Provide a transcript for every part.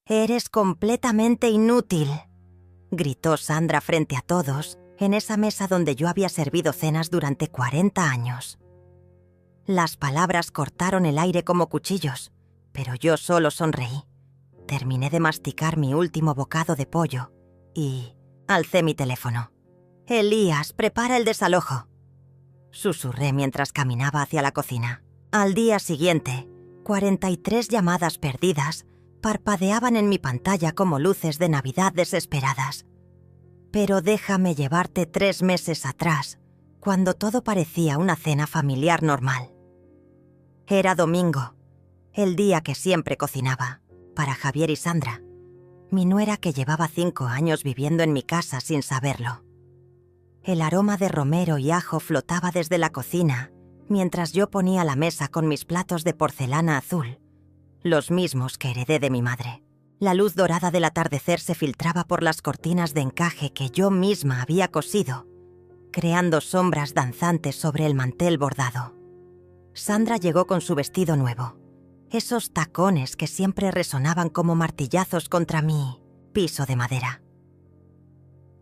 «Eres completamente inútil», gritó Sandra frente a todos en esa mesa donde yo había servido cenas durante 40 años. Las palabras cortaron el aire como cuchillos, pero yo solo sonreí. Terminé de masticar mi último bocado de pollo y alcé mi teléfono. «Elías, prepara el desalojo», susurré mientras caminaba hacia la cocina. Al día siguiente, 43 llamadas perdidas parpadeaban en mi pantalla como luces de Navidad desesperadas. Pero déjame llevarte 3 meses atrás, cuando todo parecía una cena familiar normal. Era domingo, el día que siempre cocinaba, para Javier y Sandra, mi nuera que llevaba 5 años viviendo en mi casa sin saberlo. El aroma de romero y ajo flotaba desde la cocina, mientras yo ponía la mesa con mis platos de porcelana azul, los mismos que heredé de mi madre. La luz dorada del atardecer se filtraba por las cortinas de encaje que yo misma había cosido, creando sombras danzantes sobre el mantel bordado. Sandra llegó con su vestido nuevo, esos tacones que siempre resonaban como martillazos contra mi piso de madera.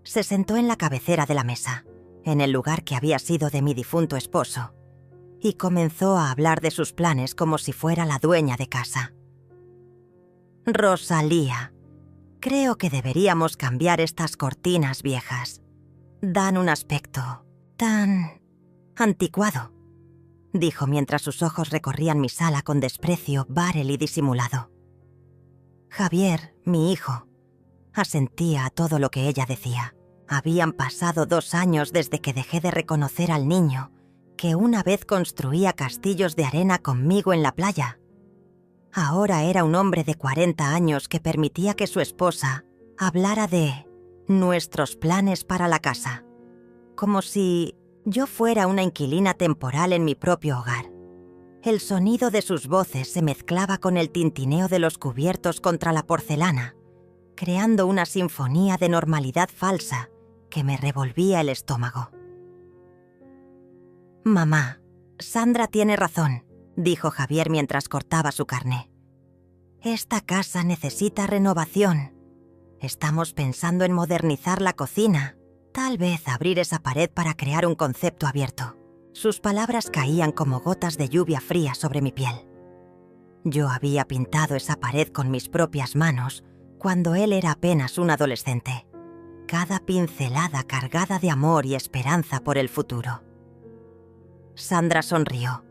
Se sentó en la cabecera de la mesa, en el lugar que había sido de mi difunto esposo, y comenzó a hablar de sus planes como si fuera la dueña de casa. «Rosalía, creo que deberíamos cambiar estas cortinas viejas. Dan un aspecto tan anticuado», dijo mientras sus ojos recorrían mi sala con desprecio bárel y disimulado. Javier, mi hijo, asentía a todo lo que ella decía. Habían pasado 2 años desde que dejé de reconocer al niño que una vez construía castillos de arena conmigo en la playa. Ahora era un hombre de 40 años que permitía que su esposa hablara de nuestros planes para la casa, como si yo fuera una inquilina temporal en mi propio hogar. El sonido de sus voces se mezclaba con el tintineo de los cubiertos contra la porcelana, creando una sinfonía de normalidad falsa que me revolvía el estómago. «Mamá, Sandra tiene razón», dijo Javier mientras cortaba su carne. «Esta casa necesita renovación. Estamos pensando en modernizar la cocina, tal vez abrir esa pared para crear un concepto abierto». Sus palabras caían como gotas de lluvia fría sobre mi piel. Yo había pintado esa pared con mis propias manos cuando él era apenas un adolescente. Cada pincelada cargada de amor y esperanza por el futuro. Sandra sonrió.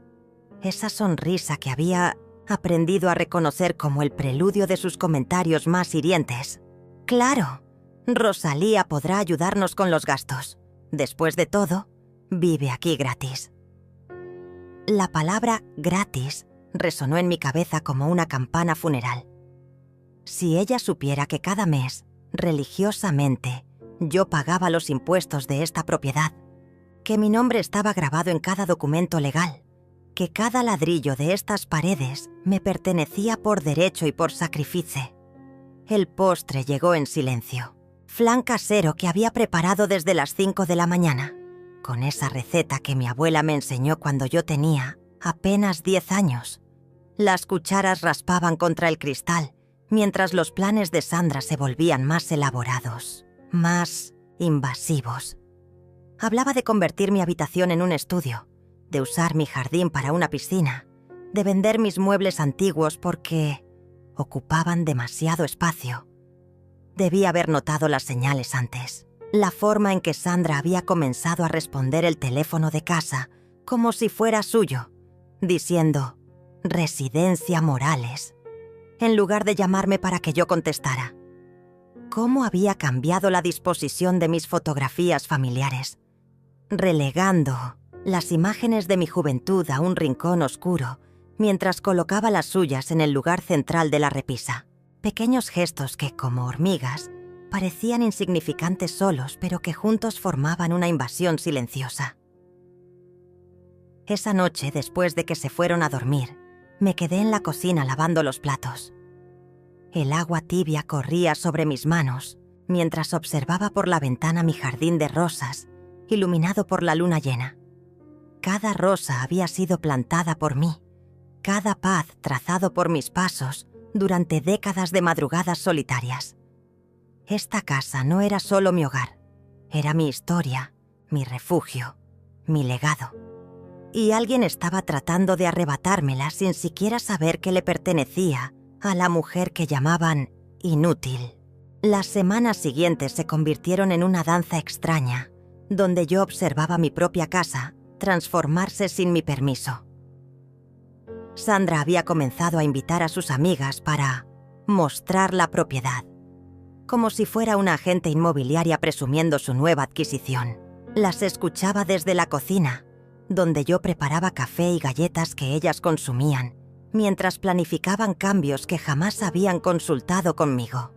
Esa sonrisa que había aprendido a reconocer como el preludio de sus comentarios más hirientes. «Claro, Rosalía podrá ayudarnos con los gastos. Después de todo, vive aquí gratis». La palabra gratis resonó en mi cabeza como una campana funeral. Si ella supiera que cada mes, religiosamente, yo pagaba los impuestos de esta propiedad, que mi nombre estaba grabado en cada documento legal, que cada ladrillo de estas paredes me pertenecía por derecho y por sacrificio. El postre llegó en silencio. Flan casero que había preparado desde las 5 de la mañana, con esa receta que mi abuela me enseñó cuando yo tenía apenas 10 años. Las cucharas raspaban contra el cristal, mientras los planes de Sandra se volvían más elaborados, más invasivos. Hablaba de convertir mi habitación en un estudio, de usar mi jardín para una piscina, de vender mis muebles antiguos porque ocupaban demasiado espacio. Debí haber notado las señales antes. La forma en que Sandra había comenzado a responder el teléfono de casa como si fuera suyo, diciendo «Residencia Morales», en lugar de llamarme para que yo contestara. ¿Cómo había cambiado la disposición de mis fotografías familiares? Relegando las imágenes de mi juventud a un rincón oscuro, mientras colocaba las suyas en el lugar central de la repisa. Pequeños gestos que, como hormigas, parecían insignificantes solos, pero que juntos formaban una invasión silenciosa. Esa noche, después de que se fueron a dormir, me quedé en la cocina lavando los platos. El agua tibia corría sobre mis manos, mientras observaba por la ventana mi jardín de rosas, iluminado por la luna llena. Cada rosa había sido plantada por mí, cada paz trazado por mis pasos durante décadas de madrugadas solitarias. Esta casa no era solo mi hogar, era mi historia, mi refugio, mi legado. Y alguien estaba tratando de arrebatármela sin siquiera saber que le pertenecía a la mujer que llamaban inútil. Las semanas siguientes se convirtieron en una danza extraña, donde yo observaba mi propia casa transformarse sin mi permiso. Sandra había comenzado a invitar a sus amigas para mostrar la propiedad, como si fuera una agente inmobiliaria presumiendo su nueva adquisición. Las escuchaba desde la cocina, donde yo preparaba café y galletas que ellas consumían, mientras planificaban cambios que jamás habían consultado conmigo.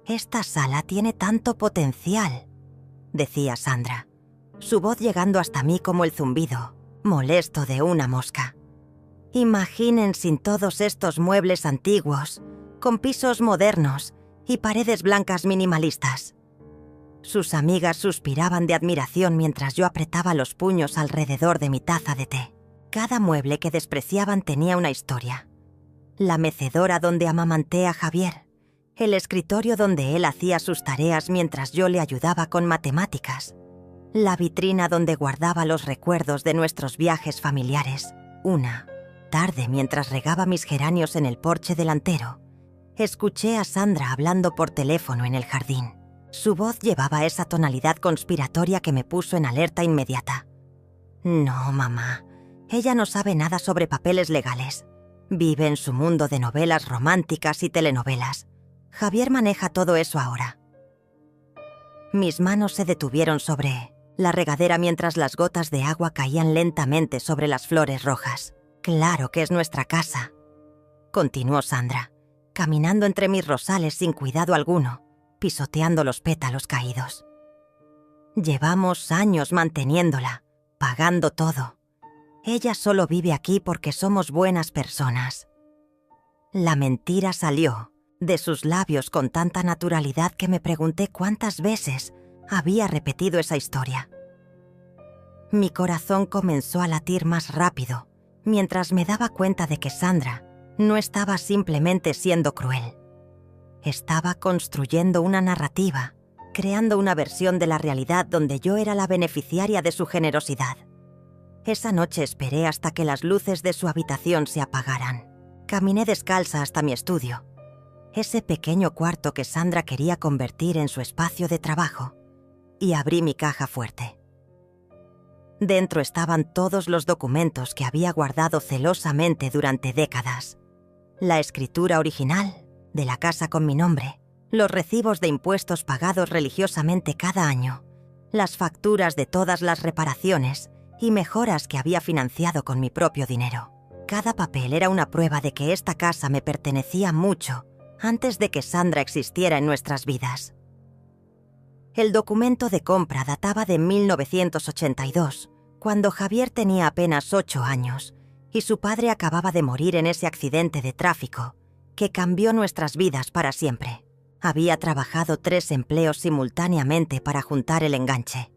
«Esta sala tiene tanto potencial», decía Sandra, su voz llegando hasta mí como el zumbido molesto de una mosca. «Imaginen sin todos estos muebles antiguos, con pisos modernos y paredes blancas minimalistas». Sus amigas suspiraban de admiración mientras yo apretaba los puños alrededor de mi taza de té. Cada mueble que despreciaban tenía una historia. La mecedora donde amamanté a Javier, el escritorio donde él hacía sus tareas mientras yo le ayudaba con matemáticas, la vitrina donde guardaba los recuerdos de nuestros viajes familiares. Una tarde, mientras regaba mis geranios en el porche delantero, escuché a Sandra hablando por teléfono en el jardín. Su voz llevaba esa tonalidad conspiratoria que me puso en alerta inmediata. «No, mamá, ella no sabe nada sobre papeles legales. Vive en su mundo de novelas románticas y telenovelas. Javier maneja todo eso ahora». Mis manos se detuvieron sobre la regadera mientras las gotas de agua caían lentamente sobre las flores rojas. «Claro que es nuestra casa», continuó Sandra, caminando entre mis rosales sin cuidado alguno, pisoteando los pétalos caídos. «Llevamos años manteniéndola, pagando todo. Ella solo vive aquí porque somos buenas personas». La mentira salió de sus labios con tanta naturalidad que me pregunté cuántas veces había repetido esa historia. Mi corazón comenzó a latir más rápido mientras me daba cuenta de que Sandra no estaba simplemente siendo cruel. Estaba construyendo una narrativa, creando una versión de la realidad donde yo era la beneficiaria de su generosidad. Esa noche esperé hasta que las luces de su habitación se apagaran. Caminé descalza hasta mi estudio, ese pequeño cuarto que Sandra quería convertir en su espacio de trabajo, y abrí mi caja fuerte. Dentro estaban todos los documentos que había guardado celosamente durante décadas. La escritura original de la casa con mi nombre, los recibos de impuestos pagados religiosamente cada año, las facturas de todas las reparaciones y mejoras que había financiado con mi propio dinero. Cada papel era una prueba de que esta casa me pertenecía mucho antes de que Sandra existiera en nuestras vidas. El documento de compra databa de 1982, cuando Javier tenía apenas 8 años y su padre acababa de morir en ese accidente de tráfico que cambió nuestras vidas para siempre. Había trabajado 3 empleos simultáneamente para juntar el enganche.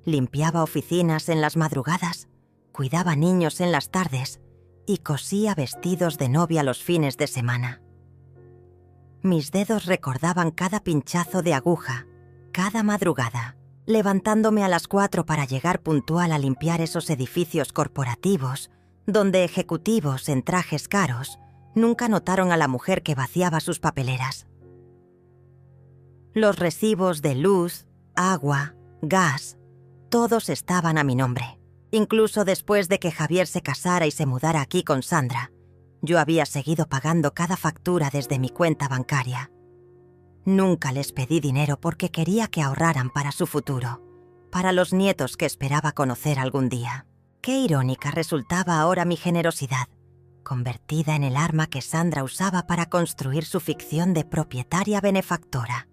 Limpiaba oficinas en las madrugadas, cuidaba niños en las tardes y cosía vestidos de novia los fines de semana. Mis dedos recordaban cada pinchazo de aguja, cada madrugada, levantándome a las 4 para llegar puntual a limpiar esos edificios corporativos, donde ejecutivos en trajes caros nunca notaron a la mujer que vaciaba sus papeleras. Los recibos de luz, agua, gas, todos estaban a mi nombre. Incluso después de que Javier se casara y se mudara aquí con Sandra, yo había seguido pagando cada factura desde mi cuenta bancaria. Nunca les pedí dinero porque quería que ahorraran para su futuro, para los nietos que esperaba conocer algún día. Qué irónica resultaba ahora mi generosidad, convertida en el arma que Sandra usaba para construir su ficción de propietaria benefactora.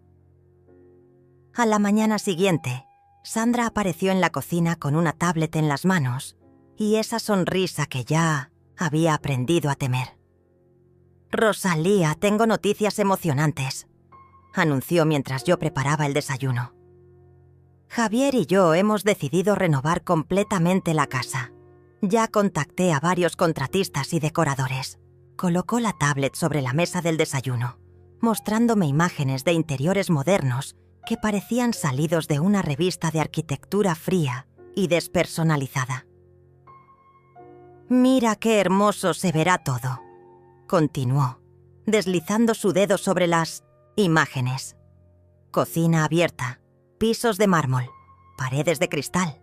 A la mañana siguiente, Sandra apareció en la cocina con una tablet en las manos y esa sonrisa que ya había aprendido a temer. «Rosalía, tengo noticias emocionantes», anunció mientras yo preparaba el desayuno. «Javier y yo hemos decidido renovar completamente la casa. Ya contacté a varios contratistas y decoradores. Colocó la tablet sobre la mesa del desayuno, mostrándome imágenes de interiores modernos que parecían salidos de una revista de arquitectura fría y despersonalizada. «Mira qué hermoso se verá todo», continuó, deslizando su dedo sobre las imágenes. Cocina abierta, pisos de mármol, paredes de cristal.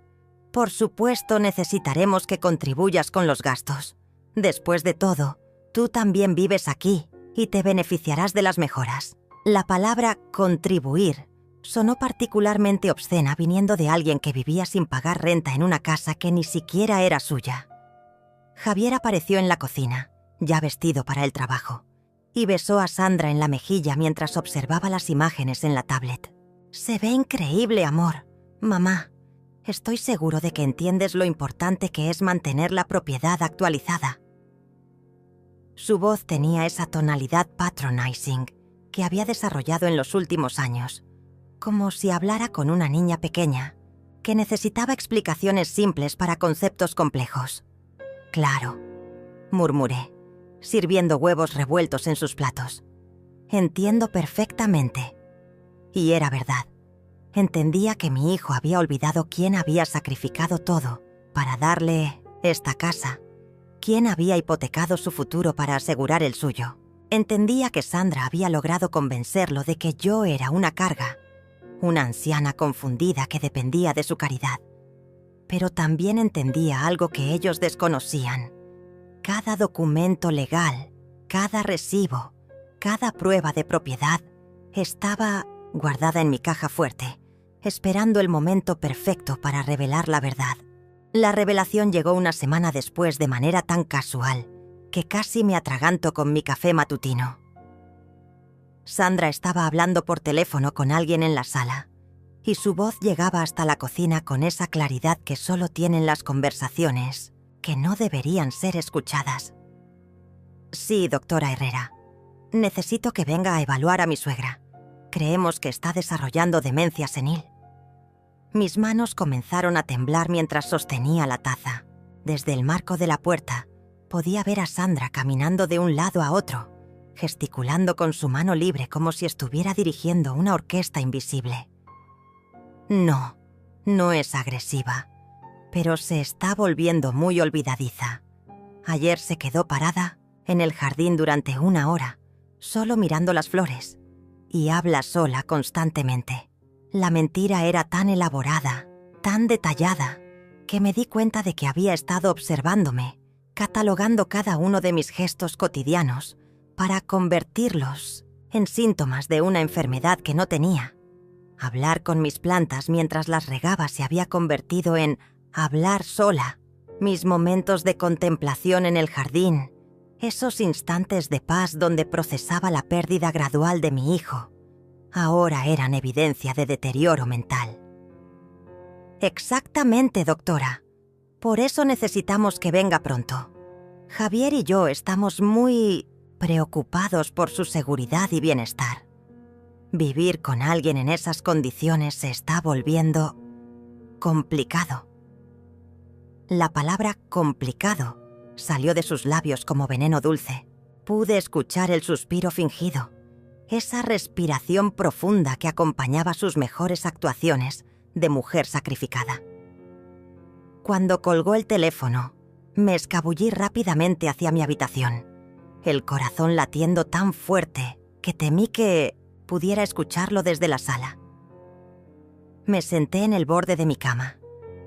Por supuesto necesitaremos que contribuyas con los gastos. Después de todo, tú también vives aquí y te beneficiarás de las mejoras. La palabra contribuir sonó particularmente obscena viniendo de alguien que vivía sin pagar renta en una casa que ni siquiera era suya. Javier apareció en la cocina, ya vestido para el trabajo, y besó a Sandra en la mejilla mientras observaba las imágenes en la tablet. «Se ve increíble, amor. Mamá, estoy seguro de que entiendes lo importante que es mantener la propiedad actualizada». Su voz tenía esa tonalidad patronizing que había desarrollado en los últimos años, como si hablara con una niña pequeña que necesitaba explicaciones simples para conceptos complejos. «Claro», murmuré, sirviendo huevos revueltos en sus platos. «Entiendo perfectamente». Y era verdad. Entendía que mi hijo había olvidado quién había sacrificado todo para darle esta casa, quién había hipotecado su futuro para asegurar el suyo. Entendía que Sandra había logrado convencerlo de que yo era una carga, una anciana confundida que dependía de su caridad. Pero también entendía algo que ellos desconocían. Cada documento legal, cada recibo, cada prueba de propiedad estaba guardada en mi caja fuerte, esperando el momento perfecto para revelar la verdad. La revelación llegó una semana después de manera tan casual que casi me atraganto con mi café matutino. Sandra estaba hablando por teléfono con alguien en la sala, y su voz llegaba hasta la cocina con esa claridad que solo tienen las conversaciones, que no deberían ser escuchadas. «Sí, doctora Herrera. Necesito que venga a evaluar a mi suegra. Creemos que está desarrollando demencia senil». Mis manos comenzaron a temblar mientras sostenía la taza. Desde el marco de la puerta, podía ver a Sandra caminando de un lado a otro, gesticulando con su mano libre como si estuviera dirigiendo una orquesta invisible. No, no es agresiva, pero se está volviendo muy olvidadiza. Ayer se quedó parada en el jardín durante 1 hora, solo mirando las flores, y habla sola constantemente. La mentira era tan elaborada, tan detallada, que me di cuenta de que había estado observándome, catalogando cada uno de mis gestos cotidianos para convertirlos en síntomas de una enfermedad que no tenía. Hablar con mis plantas mientras las regaba se había convertido en hablar sola. Mis momentos de contemplación en el jardín, esos instantes de paz donde procesaba la pérdida gradual de mi hijo, ahora eran evidencia de deterioro mental. «Exactamente, doctora. Por eso necesitamos que venga pronto. Javier y yo estamos muy preocupados por su seguridad y bienestar. Vivir con alguien en esas condiciones se está volviendo complicado». La palabra complicado salió de sus labios como veneno dulce. Pude escuchar el suspiro fingido, esa respiración profunda que acompañaba sus mejores actuaciones de mujer sacrificada. Cuando colgó el teléfono, me escabullí rápidamente hacia mi habitación, el corazón latiendo tan fuerte que temí que pudiera escucharlo desde la sala. Me senté en el borde de mi cama,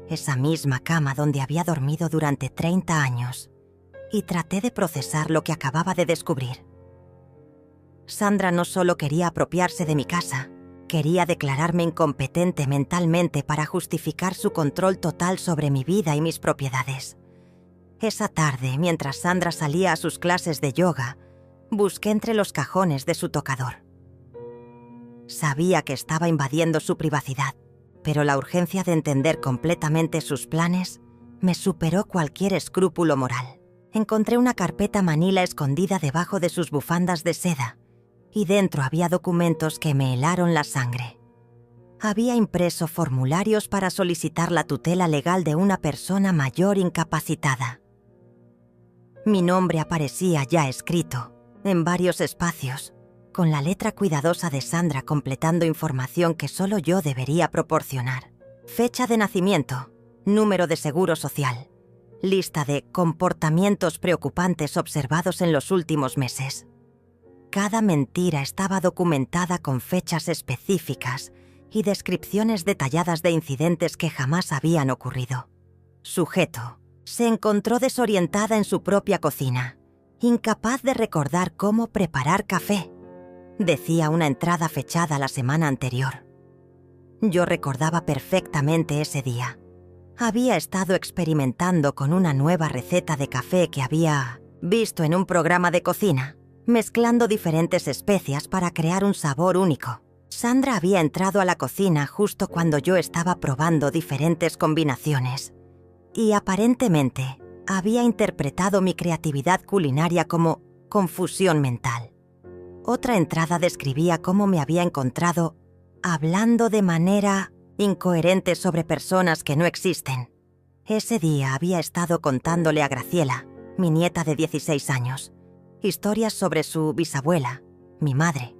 esa misma cama donde había dormido durante 30 años, y traté de procesar lo que acababa de descubrir. Sandra no solo quería apropiarse de mi casa, quería declararme incompetente mentalmente para justificar su control total sobre mi vida y mis propiedades. Esa tarde, mientras Sandra salía a sus clases de yoga, busqué entre los cajones de su tocador. Sabía que estaba invadiendo su privacidad, pero la urgencia de entender completamente sus planes me superó cualquier escrúpulo moral. Encontré una carpeta manila escondida debajo de sus bufandas de seda, y dentro había documentos que me helaron la sangre. Había impreso formularios para solicitar la tutela legal de una persona mayor incapacitada. Mi nombre aparecía ya escrito, en varios espacios, con la letra cuidadosa de Sandra completando información que solo yo debería proporcionar. Fecha de nacimiento, número de seguro social, lista de comportamientos preocupantes observados en los últimos meses. Cada mentira estaba documentada con fechas específicas y descripciones detalladas de incidentes que jamás habían ocurrido. Sujeto: se encontró desorientada en su propia cocina, incapaz de recordar cómo preparar café, decía una entrada fechada la semana anterior. Yo recordaba perfectamente ese día. Había estado experimentando con una nueva receta de café que había visto en un programa de cocina, mezclando diferentes especias para crear un sabor único. Sandra había entrado a la cocina justo cuando yo estaba probando diferentes combinaciones y aparentemente había interpretado mi creatividad culinaria como confusión mental. Otra entrada describía cómo me había encontrado hablando de manera incoherente sobre personas que no existen. Ese día había estado contándole a Graciela, mi nieta de 16 años, historias sobre su bisabuela, mi madre,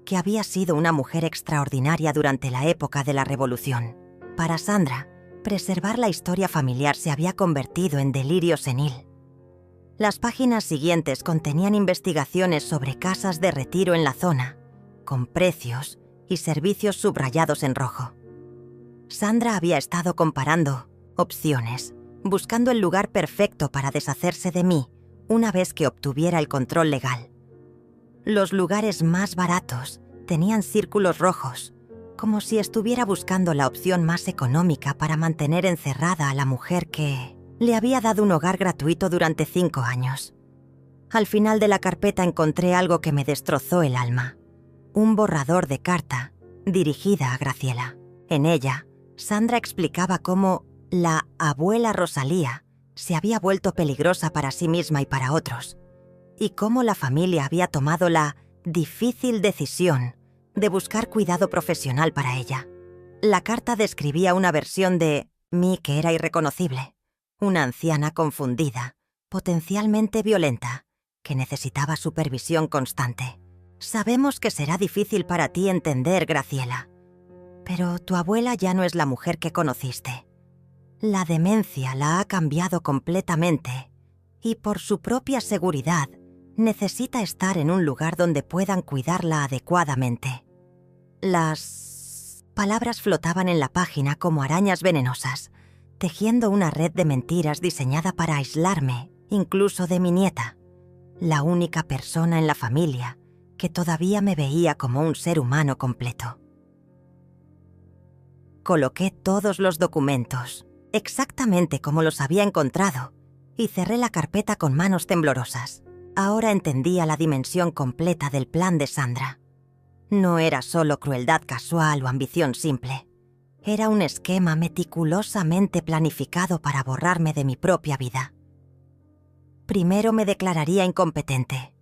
que había sido una mujer extraordinaria durante la época de la Revolución. Para Sandra, preservar la historia familiar se había convertido en delirio senil. Las páginas siguientes contenían investigaciones sobre casas de retiro en la zona, con precios y servicios subrayados en rojo. Sandra había estado comparando opciones, buscando el lugar perfecto para deshacerse de mí una vez que obtuviera el control legal. Los lugares más baratos tenían círculos rojos, como si estuviera buscando la opción más económica para mantener encerrada a la mujer que le había dado un hogar gratuito durante 5 años. Al final de la carpeta encontré algo que me destrozó el alma. Un borrador de carta dirigida a Graciela. En ella, Sandra explicaba cómo la abuela Rosalía se había vuelto peligrosa para sí misma y para otros, y cómo la familia había tomado la difícil decisión de buscar cuidado profesional para ella. La carta describía una versión de mí que era irreconocible, una anciana confundida, potencialmente violenta, que necesitaba supervisión constante. Sabemos que será difícil para ti entender, Graciela, pero tu abuela ya no es la mujer que conociste. La demencia la ha cambiado completamente y por su propia seguridad necesita estar en un lugar donde puedan cuidarla adecuadamente. Las palabras flotaban en la página como arañas venenosas, tejiendo una red de mentiras diseñada para aislarme, incluso de mi nieta, la única persona en la familia que todavía me veía como un ser humano completo. Coloqué todos los documentos, exactamente como los había encontrado, y cerré la carpeta con manos temblorosas. Ahora entendía la dimensión completa del plan de Sandra. No era solo crueldad casual o ambición simple. Era un esquema meticulosamente planificado para borrarme de mi propia vida. Primero me declararía incompetente.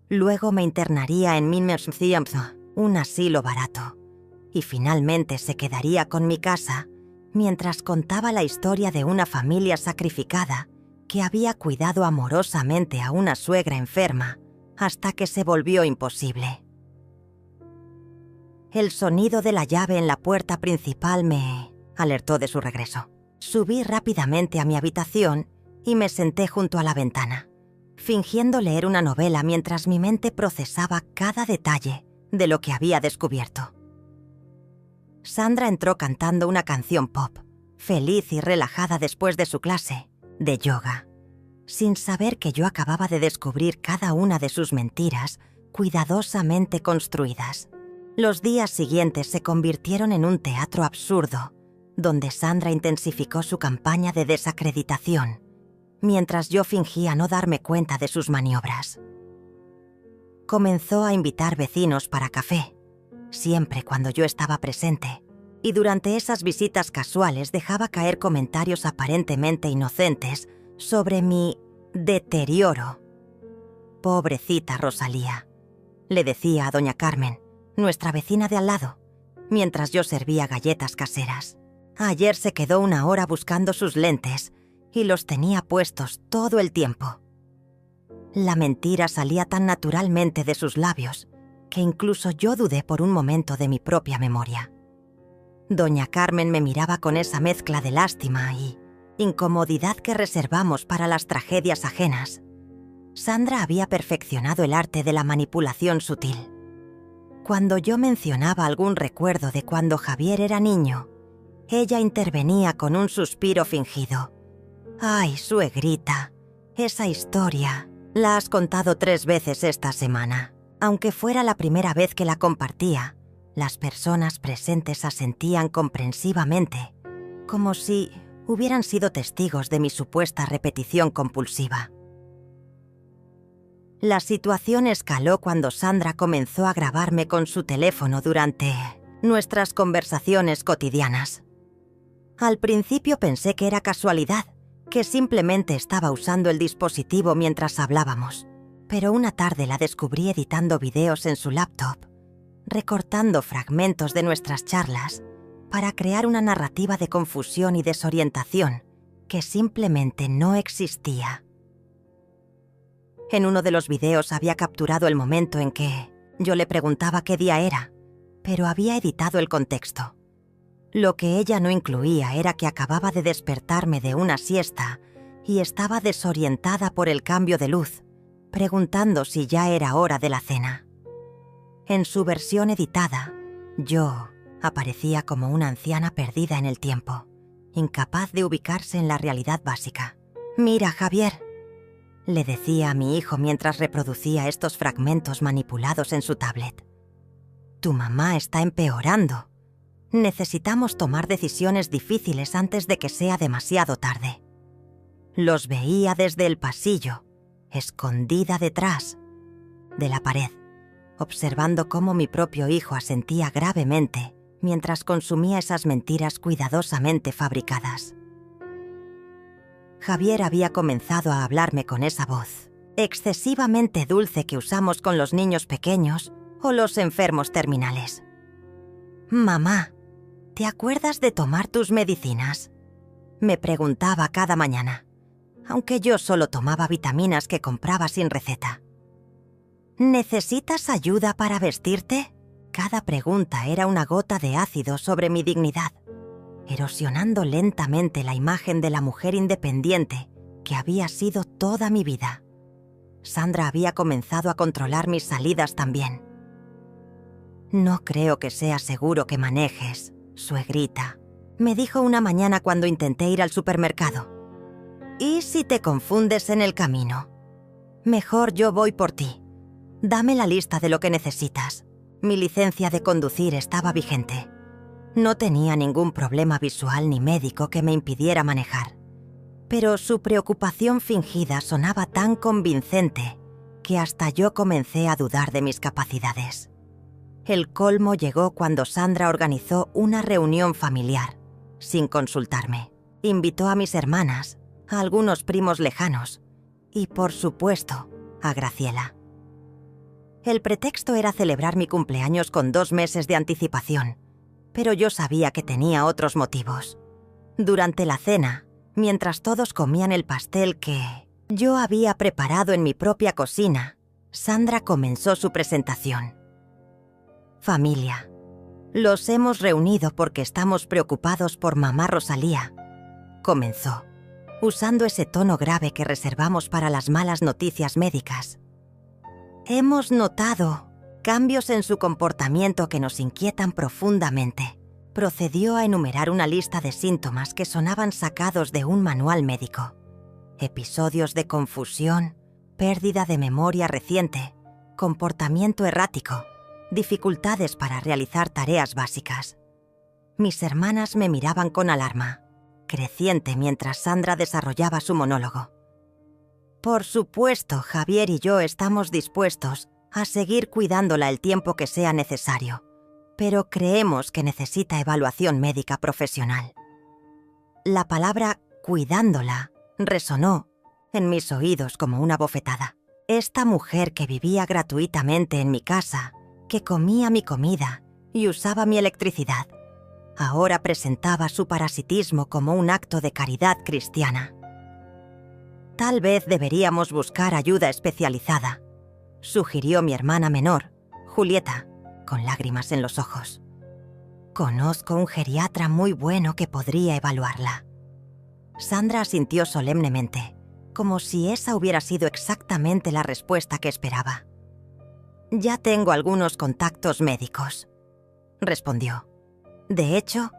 Luego me internaría en un asilo barato. Y finalmente se quedaría con mi casa mientras contaba la historia de una familia sacrificada que había cuidado amorosamente a una suegra enferma hasta que se volvió imposible. El sonido de la llave en la puerta principal me alertó de su regreso. Subí rápidamente a mi habitación y me senté junto a la ventana, fingiendo leer una novela mientras mi mente procesaba cada detalle de lo que había descubierto. Sandra entró cantando una canción pop, feliz y relajada después de su clase de yoga, sin saber que yo acababa de descubrir cada una de sus mentiras cuidadosamente construidas. Los días siguientes se convirtieron en un teatro absurdo, donde Sandra intensificó su campaña de desacreditación, mientras yo fingía no darme cuenta de sus maniobras. Comenzó a invitar vecinos para café, siempre cuando yo estaba presente, y durante esas visitas casuales dejaba caer comentarios aparentemente inocentes sobre mi deterioro. Pobrecita Rosalía, le decía a doña Carmen, nuestra vecina de al lado, mientras yo servía galletas caseras. Ayer se quedó 1 hora buscando sus lentes y los tenía puestos todo el tiempo. La mentira salía tan naturalmente de sus labios que incluso yo dudé por un momento de mi propia memoria. Doña Carmen me miraba con esa mezcla de lástima y incomodidad que reservamos para las tragedias ajenas. Sandra había perfeccionado el arte de la manipulación sutil. Cuando yo mencionaba algún recuerdo de cuando Javier era niño, ella intervenía con un suspiro fingido. «Ay, suegrita, esa historia la has contado 3 veces esta semana». Aunque fuera la primera vez que la compartía, las personas presentes asentían comprensivamente, como si hubieran sido testigos de mi supuesta repetición compulsiva. La situación escaló cuando Sandra comenzó a grabarme con su teléfono durante nuestras conversaciones cotidianas. Al principio pensé que era casualidad, que simplemente estaba usando el dispositivo mientras hablábamos, pero una tarde la descubrí editando videos en su laptop, recortando fragmentos de nuestras charlas para crear una narrativa de confusión y desorientación que simplemente no existía. En uno de los videos había capturado el momento en que yo le preguntaba qué día era, pero había editado el contexto. Lo que ella no incluía era que acababa de despertarme de una siesta y estaba desorientada por el cambio de luz, preguntando si ya era hora de la cena. En su versión editada, yo aparecía como una anciana perdida en el tiempo, incapaz de ubicarse en la realidad básica. «Mira, Javier», le decía a mi hijo mientras reproducía estos fragmentos manipulados en su tablet. «Tu mamá está empeorando. Necesitamos tomar decisiones difíciles antes de que sea demasiado tarde». Los veía desde el pasillo, escondida detrás de la pared, observando cómo mi propio hijo asentía gravemente mientras consumía esas mentiras cuidadosamente fabricadas. Javier había comenzado a hablarme con esa voz excesivamente dulce que usamos con los niños pequeños o los enfermos terminales. «Mamá, ¿te acuerdas de tomar tus medicinas?», me preguntaba cada mañana, aunque yo solo tomaba vitaminas que compraba sin receta. «¿Necesitas ayuda para vestirte?». Cada pregunta era una gota de ácido sobre mi dignidad, erosionando lentamente la imagen de la mujer independiente que había sido toda mi vida. Sandra había comenzado a controlar mis salidas también. «No creo que sea seguro que manejes, suegrita», me dijo una mañana cuando intenté ir al supermercado. «¿Y si te confundes en el camino? Mejor yo voy por ti. Dame la lista de lo que necesitas». Mi licencia de conducir estaba vigente. No tenía ningún problema visual ni médico que me impidiera manejar. Pero su preocupación fingida sonaba tan convincente que hasta yo comencé a dudar de mis capacidades. El colmo llegó cuando Sandra organizó una reunión familiar, sin consultarme. Invitó a mis hermanas, a algunos primos lejanos y, por supuesto, a Graciela. El pretexto era celebrar mi cumpleaños con 2 meses de anticipación, pero yo sabía que tenía otros motivos. Durante la cena, mientras todos comían el pastel que yo había preparado en mi propia cocina, Sandra comenzó su presentación. «Familia, los hemos reunido porque estamos preocupados por mamá Rosalía», comenzó, usando ese tono grave que reservamos para las malas noticias médicas. «Hemos notado cambios en su comportamiento que nos inquietan profundamente». Procedió a enumerar una lista de síntomas que sonaban sacados de un manual médico. Episodios de confusión, pérdida de memoria reciente, comportamiento errático, dificultades para realizar tareas básicas. Mis hermanas me miraban con alarma, creciente mientras Sandra desarrollaba su monólogo. «Por supuesto, Javier y yo estamos dispuestos a seguir cuidándola el tiempo que sea necesario, pero creemos que necesita evaluación médica profesional». La palabra «cuidándola» resonó en mis oídos como una bofetada. Esta mujer que vivía gratuitamente en mi casa, que comía mi comida y usaba mi electricidad, ahora presentaba su parasitismo como un acto de caridad cristiana. Tal vez deberíamos buscar ayuda especializada, sugirió mi hermana menor, Julieta, con lágrimas en los ojos. Conozco un geriatra muy bueno que podría evaluarla. Sandra asintió solemnemente, como si esa hubiera sido exactamente la respuesta que esperaba. Ya tengo algunos contactos médicos, respondió. De hecho,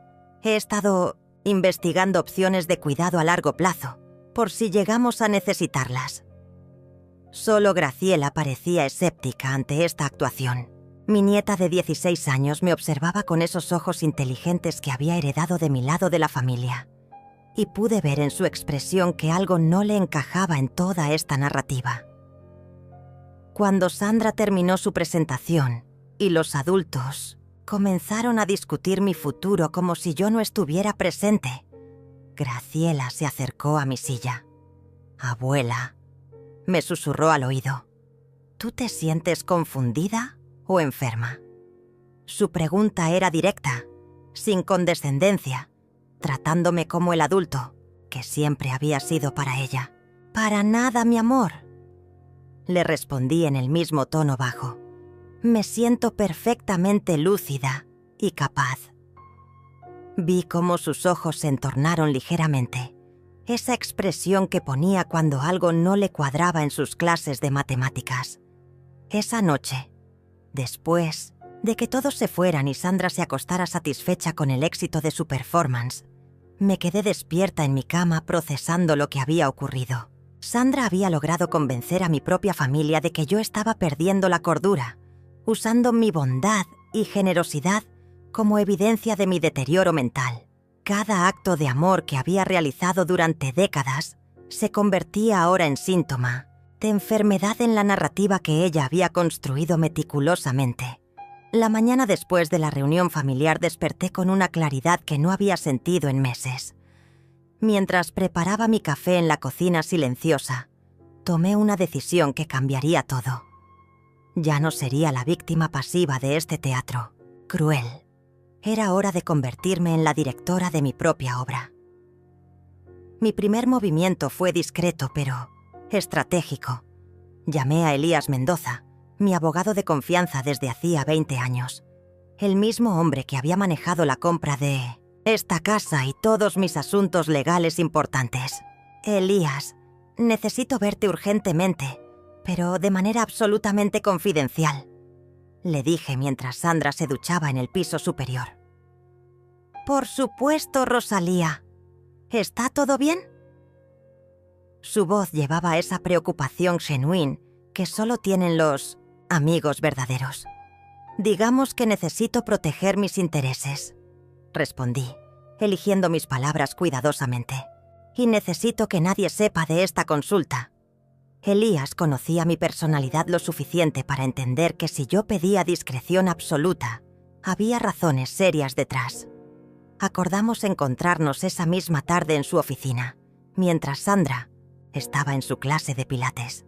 he estado investigando opciones de cuidado a largo plazo, por si llegamos a necesitarlas. Solo Graciela parecía escéptica ante esta actuación. Mi nieta de 16 años me observaba con esos ojos inteligentes que había heredado de mi lado de la familia, y pude ver en su expresión que algo no le encajaba en toda esta narrativa. Cuando Sandra terminó su presentación y los adultos comenzaron a discutir mi futuro como si yo no estuviera presente, Graciela se acercó a mi silla. «Abuela», me susurró al oído, «¿tú te sientes confundida o enferma?» Su pregunta era directa, sin condescendencia, tratándome como el adulto que siempre había sido para ella. «Para nada, mi amor», le respondí en el mismo tono bajo. «Me siento perfectamente lúcida y capaz». Vi cómo sus ojos se entornaron ligeramente, esa expresión que ponía cuando algo no le cuadraba en sus clases de matemáticas. Esa noche, después de que todos se fueran y Sandra se acostara satisfecha con el éxito de su performance, me quedé despierta en mi cama procesando lo que había ocurrido. Sandra había logrado convencer a mi propia familia de que yo estaba perdiendo la cordura, usando mi bondad y generosidad como evidencia de mi deterioro mental. Cada acto de amor que había realizado durante décadas se convertía ahora en síntoma de enfermedad en la narrativa que ella había construido meticulosamente. La mañana después de la reunión familiar desperté con una claridad que no había sentido en meses. Mientras preparaba mi café en la cocina silenciosa, tomé una decisión que cambiaría todo. Ya no sería la víctima pasiva de este teatro cruel. Era hora de convertirme en la directora de mi propia obra. Mi primer movimiento fue discreto, pero estratégico. Llamé a Elías Mendoza, mi abogado de confianza desde hacía 20 años. El mismo hombre que había manejado la compra de esta casa y todos mis asuntos legales importantes. «Elías, necesito verte urgentemente, pero de manera absolutamente confidencial», le dije mientras Sandra se duchaba en el piso superior. «Por supuesto, Rosalía. ¿Está todo bien?» Su voz llevaba esa preocupación genuina que solo tienen los amigos verdaderos. «Digamos que necesito proteger mis intereses», respondí, eligiendo mis palabras cuidadosamente. «Y necesito que nadie sepa de esta consulta». Elías conocía mi personalidad lo suficiente para entender que si yo pedía discreción absoluta, había razones serias detrás. Acordamos encontrarnos esa misma tarde en su oficina, mientras Sandra estaba en su clase de pilates.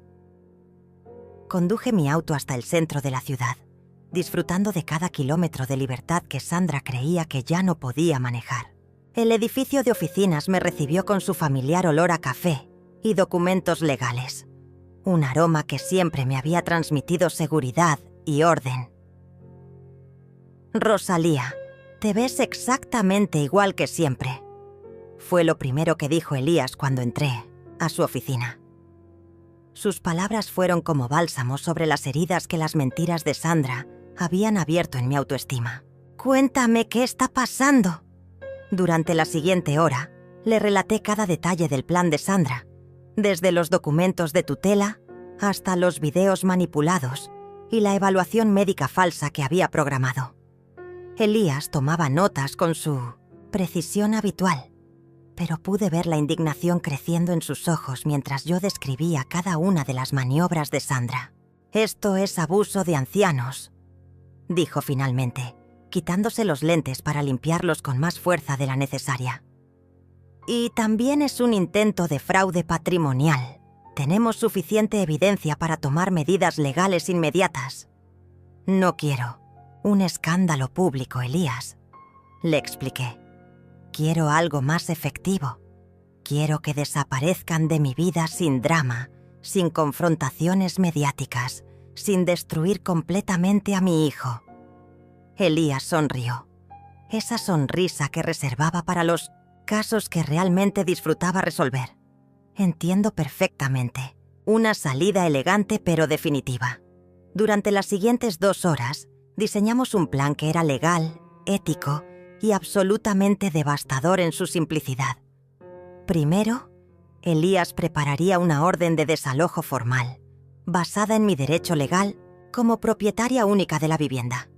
Conduje mi auto hasta el centro de la ciudad, disfrutando de cada kilómetro de libertad que Sandra creía que ya no podía manejar. El edificio de oficinas me recibió con su familiar olor a café y documentos legales, un aroma que siempre me había transmitido seguridad y orden. «Rosalía, te ves exactamente igual que siempre», fue lo primero que dijo Elías cuando entré a su oficina. Sus palabras fueron como bálsamo sobre las heridas que las mentiras de Sandra habían abierto en mi autoestima. «Cuéntame qué está pasando». Durante la siguiente hora, le relaté cada detalle del plan de Sandra, desde los documentos de tutela hasta los videos manipulados y la evaluación médica falsa que había programado. Elías tomaba notas con su precisión habitual, pero pude ver la indignación creciendo en sus ojos mientras yo describía cada una de las maniobras de Sandra. «Esto es abuso de ancianos», dijo finalmente, quitándose los lentes para limpiarlos con más fuerza de la necesaria. «Y también es un intento de fraude patrimonial. Tenemos suficiente evidencia para tomar medidas legales inmediatas». «No quiero un escándalo público, Elías», le expliqué. «Quiero algo más efectivo. Quiero que desaparezcan de mi vida sin drama, sin confrontaciones mediáticas, sin destruir completamente a mi hijo. Elías sonrió. Esa sonrisa que reservaba para los casos que realmente disfrutaba resolver. Entiendo perfectamente. Una salida elegante pero definitiva. Durante las siguientes 2 horas, diseñamos un plan que era legal, ético y absolutamente devastador en su simplicidad. Primero, Elías prepararía una orden de desalojo formal, basada en mi derecho legal como propietaria única de la vivienda.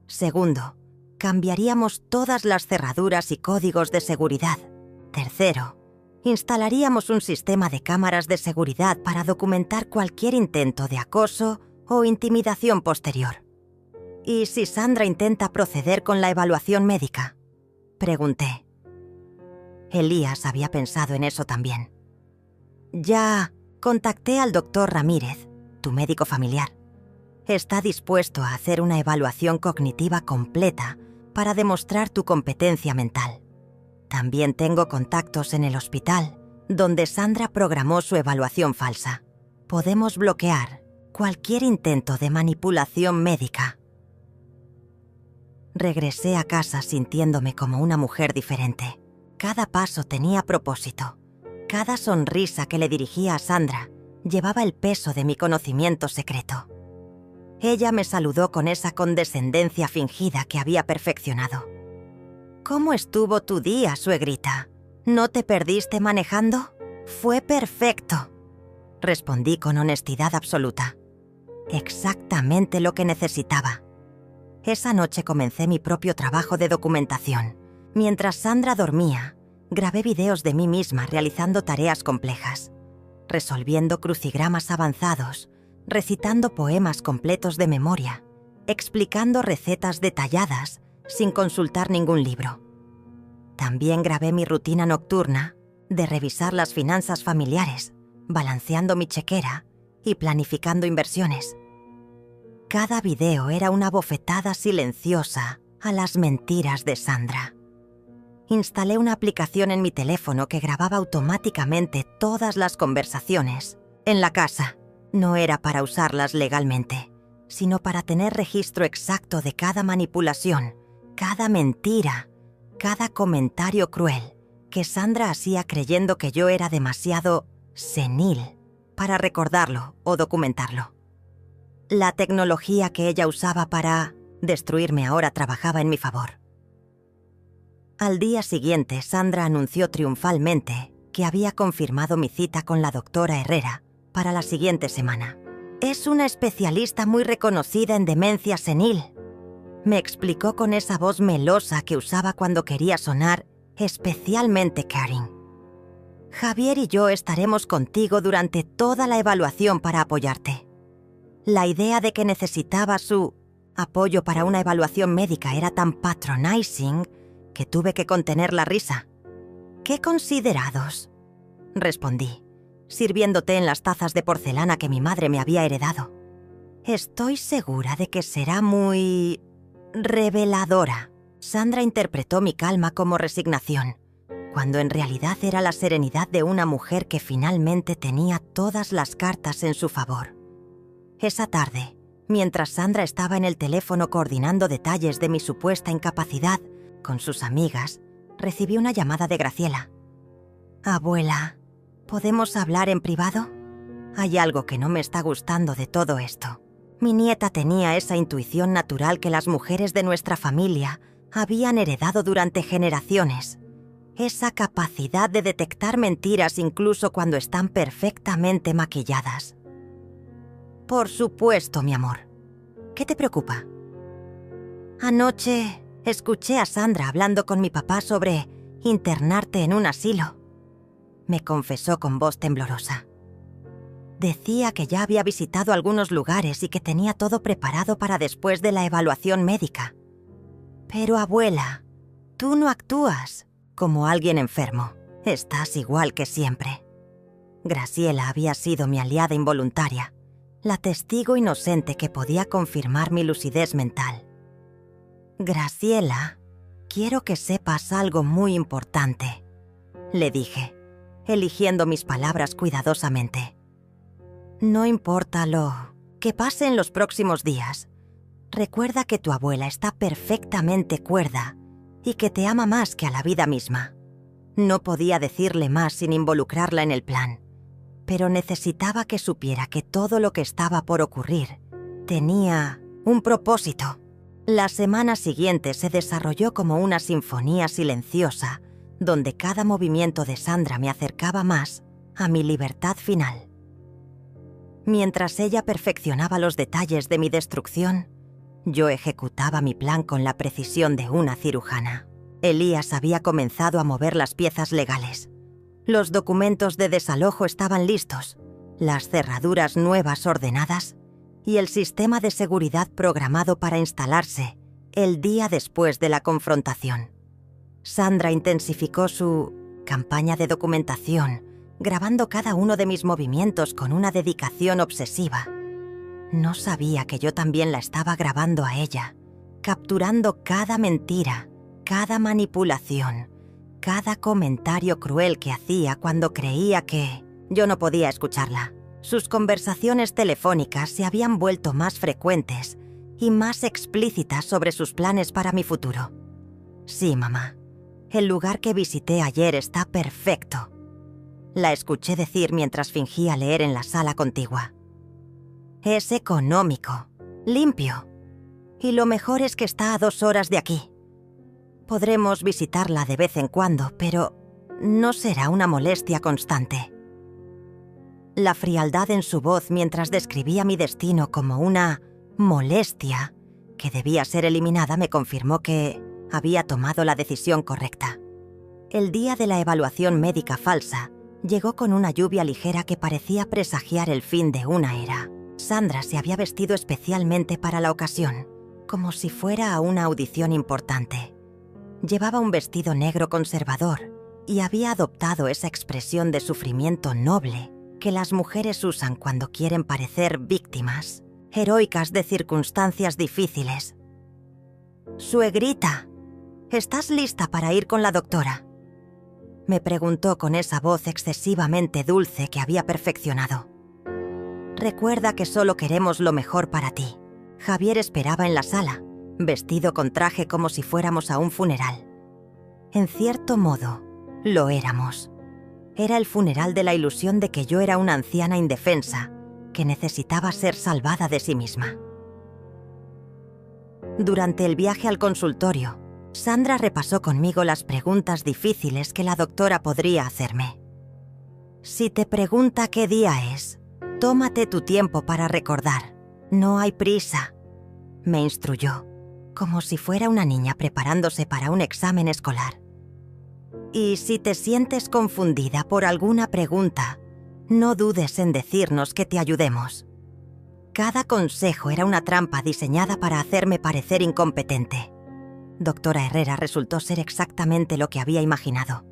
Segundo, cambiaríamos todas las cerraduras y códigos de seguridad. Tercero, instalaríamos un sistema de cámaras de seguridad para documentar cualquier intento de acoso o intimidación posterior. ¿Y si Sandra intenta proceder con la evaluación médica?, pregunté. Elías había pensado en eso también. Ya contacté al doctor Ramírez, tu médico familiar. Está dispuesto a hacer una evaluación cognitiva completa para demostrar tu competencia mental. También tengo contactos en el hospital, donde Sandra programó su evaluación falsa. Podemos bloquear cualquier intento de manipulación médica. Regresé a casa sintiéndome como una mujer diferente. Cada paso tenía propósito. Cada sonrisa que le dirigía a Sandra llevaba el peso de mi conocimiento secreto. Ella me saludó con esa condescendencia fingida que había perfeccionado. ¿Cómo estuvo tu día, suegrita? ¿No te perdiste manejando? Fue perfecto, respondí con honestidad absoluta. Exactamente lo que necesitaba. Esa noche comencé mi propio trabajo de documentación. Mientras Sandra dormía, grabé videos de mí misma realizando tareas complejas, resolviendo crucigramas avanzados, recitando poemas completos de memoria, explicando recetas detalladas sin consultar ningún libro. También grabé mi rutina nocturna de revisar las finanzas familiares, balanceando mi chequera y planificando inversiones. Cada video era una bofetada silenciosa a las mentiras de Sandra. Instalé una aplicación en mi teléfono que grababa automáticamente todas las conversaciones en la casa. No era para usarlas legalmente, sino para tener registro exacto de cada manipulación, cada mentira, cada comentario cruel que Sandra hacía creyendo que yo era demasiado senil para recordarlo o documentarlo. La tecnología que ella usaba para destruirme ahora trabajaba en mi favor. Al día siguiente, Sandra anunció triunfalmente que había confirmado mi cita con la doctora Herrera para la siguiente semana. Es una especialista muy reconocida en demencia senil, me explicó con esa voz melosa que usaba cuando quería sonar especialmente caring. Javier y yo estaremos contigo durante toda la evaluación para apoyarte. La idea de que necesitaba su apoyo para una evaluación médica era tan patronizing que tuve que contener la risa. ¡Qué considerados!, respondí, sirviendo té en las tazas de porcelana que mi madre me había heredado. Estoy segura de que será muy reveladora. Sandra interpretó mi calma como resignación, cuando en realidad era la serenidad de una mujer que finalmente tenía todas las cartas en su favor. Esa tarde, mientras Sandra estaba en el teléfono coordinando detalles de mi supuesta incapacidad con sus amigas, recibí una llamada de Graciela. Abuela, ¿podemos hablar en privado? Hay algo que no me está gustando de todo esto. Mi nieta tenía esa intuición natural que las mujeres de nuestra familia habían heredado durante generaciones. Esa capacidad de detectar mentiras incluso cuando están perfectamente maquilladas. Por supuesto, mi amor. ¿Qué te preocupa? Anoche escuché a Sandra hablando con mi papá sobre internarte en un asilo, me confesó con voz temblorosa. Decía que ya había visitado algunos lugares y que tenía todo preparado para después de la evaluación médica. Pero, abuela, tú no actúas como alguien enfermo. Estás igual que siempre. Graciela había sido mi aliada involuntaria, la testigo inocente que podía confirmar mi lucidez mental. Graciela, quiero que sepas algo muy importante, le dije. eligiendo mis palabras cuidadosamente. No importa lo que pase en los próximos días. Recuerda que tu abuela está perfectamente cuerda y que te ama más que a la vida misma. No podía decirle más sin involucrarla en el plan, pero necesitaba que supiera que todo lo que estaba por ocurrir tenía un propósito. La semana siguiente se desarrolló como una sinfonía silenciosa, donde cada movimiento de Sandra me acercaba más a mi libertad final. Mientras ella perfeccionaba los detalles de mi destrucción, yo ejecutaba mi plan con la precisión de una cirujana. Elías había comenzado a mover las piezas legales. Los documentos de desalojo estaban listos, las cerraduras nuevas ordenadas y el sistema de seguridad programado para instalarse el día después de la confrontación. Sandra intensificó su campaña de documentación, grabando cada uno de mis movimientos con una dedicación obsesiva. No sabía que yo también la estaba grabando a ella, capturando cada mentira, cada manipulación, cada comentario cruel que hacía cuando creía que yo no podía escucharla. Sus conversaciones telefónicas se habían vuelto más frecuentes y más explícitas sobre sus planes para mi futuro. Sí, mamá, el lugar que visité ayer está perfecto. La escuché decir mientras fingía leer en la sala contigua. Es económico, limpio, y lo mejor es que está a 2 horas de aquí. Podremos visitarla de vez en cuando, pero no será una molestia constante. La frialdad en su voz mientras describía mi destino como una molestia que debía ser eliminada me confirmó que había tomado la decisión correcta. El día de la evaluación médica falsa llegó con una lluvia ligera que parecía presagiar el fin de una era. Sandra se había vestido especialmente para la ocasión, como si fuera a una audición importante. Llevaba un vestido negro conservador y había adoptado esa expresión de sufrimiento noble que las mujeres usan cuando quieren parecer víctimas, heroicas de circunstancias difíciles. «Suegrita, ¿estás lista para ir con la doctora?», me preguntó con esa voz excesivamente dulce que había perfeccionado. «Recuerda que solo queremos lo mejor para ti». Javier esperaba en la sala, vestido con traje como si fuéramos a un funeral. En cierto modo, lo éramos. Era el funeral de la ilusión de que yo era una anciana indefensa que necesitaba ser salvada de sí misma. Durante el viaje al consultorio, Sandra repasó conmigo las preguntas difíciles que la doctora podría hacerme. «Si te pregunta qué día es, tómate tu tiempo para recordar. No hay prisa», me instruyó, como si fuera una niña preparándose para un examen escolar. «Y si te sientes confundida por alguna pregunta, no dudes en decirnos que te ayudemos». Cada consejo era una trampa diseñada para hacerme parecer incompetente. Doctora Herrera resultó ser exactamente lo que había imaginado.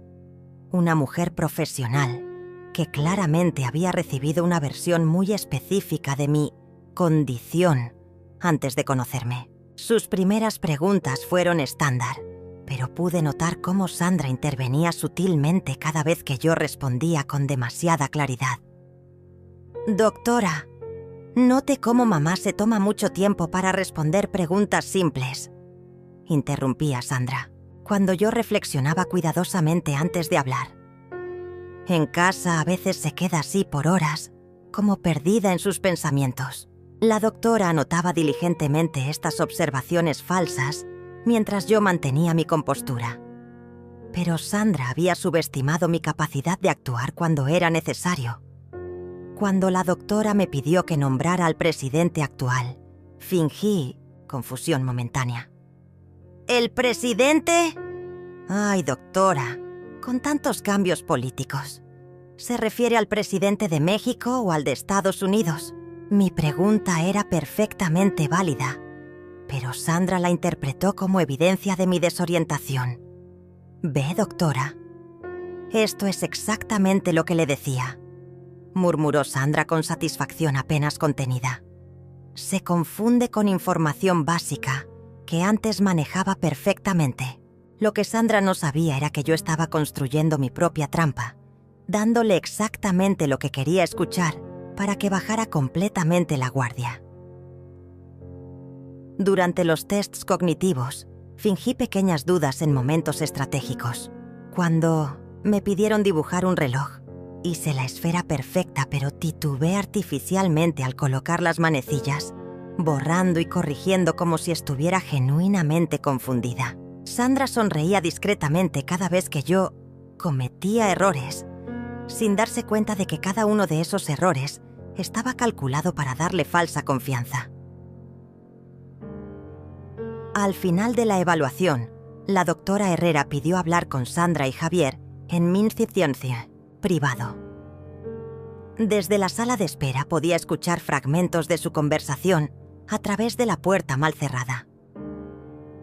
Una mujer profesional que claramente había recibido una versión muy específica de mi condición antes de conocerme. Sus primeras preguntas fueron estándar, pero pude notar cómo Sandra intervenía sutilmente cada vez que yo respondía con demasiada claridad. «Doctora, note cómo mamá se toma mucho tiempo para responder preguntas simples», interrumpía Sandra, cuando yo reflexionaba cuidadosamente antes de hablar. «En casa a veces se queda así por horas, como perdida en sus pensamientos». La doctora anotaba diligentemente estas observaciones falsas mientras yo mantenía mi compostura. Pero Sandra había subestimado mi capacidad de actuar cuando era necesario. Cuando la doctora me pidió que nombrara al presidente actual, fingí confusión momentánea. «¿El presidente?» «Ay, doctora, con tantos cambios políticos. ¿Se refiere al presidente de México o al de Estados Unidos?» Mi pregunta era perfectamente válida, pero Sandra la interpretó como evidencia de mi desorientación. «Ve, doctora, esto es exactamente lo que le decía», murmuró Sandra con satisfacción apenas contenida. «Se confunde con información básica que antes manejaba perfectamente». Lo que Sandra no sabía era que yo estaba construyendo mi propia trampa, dándole exactamente lo que quería escuchar para que bajara completamente la guardia. Durante los tests cognitivos, fingí pequeñas dudas en momentos estratégicos. Cuando me pidieron dibujar un reloj, hice la esfera perfecta, pero titubeé artificialmente al colocar las manecillas, borrando y corrigiendo como si estuviera genuinamente confundida. Sandra sonreía discretamente cada vez que yo cometía errores, sin darse cuenta de que cada uno de esos errores estaba calculado para darle falsa confianza. Al final de la evaluación, la doctora Herrera pidió hablar con Sandra y Javier en Minziciencie, privado. Desde la sala de espera podía escuchar fragmentos de su conversación a través de la puerta mal cerrada.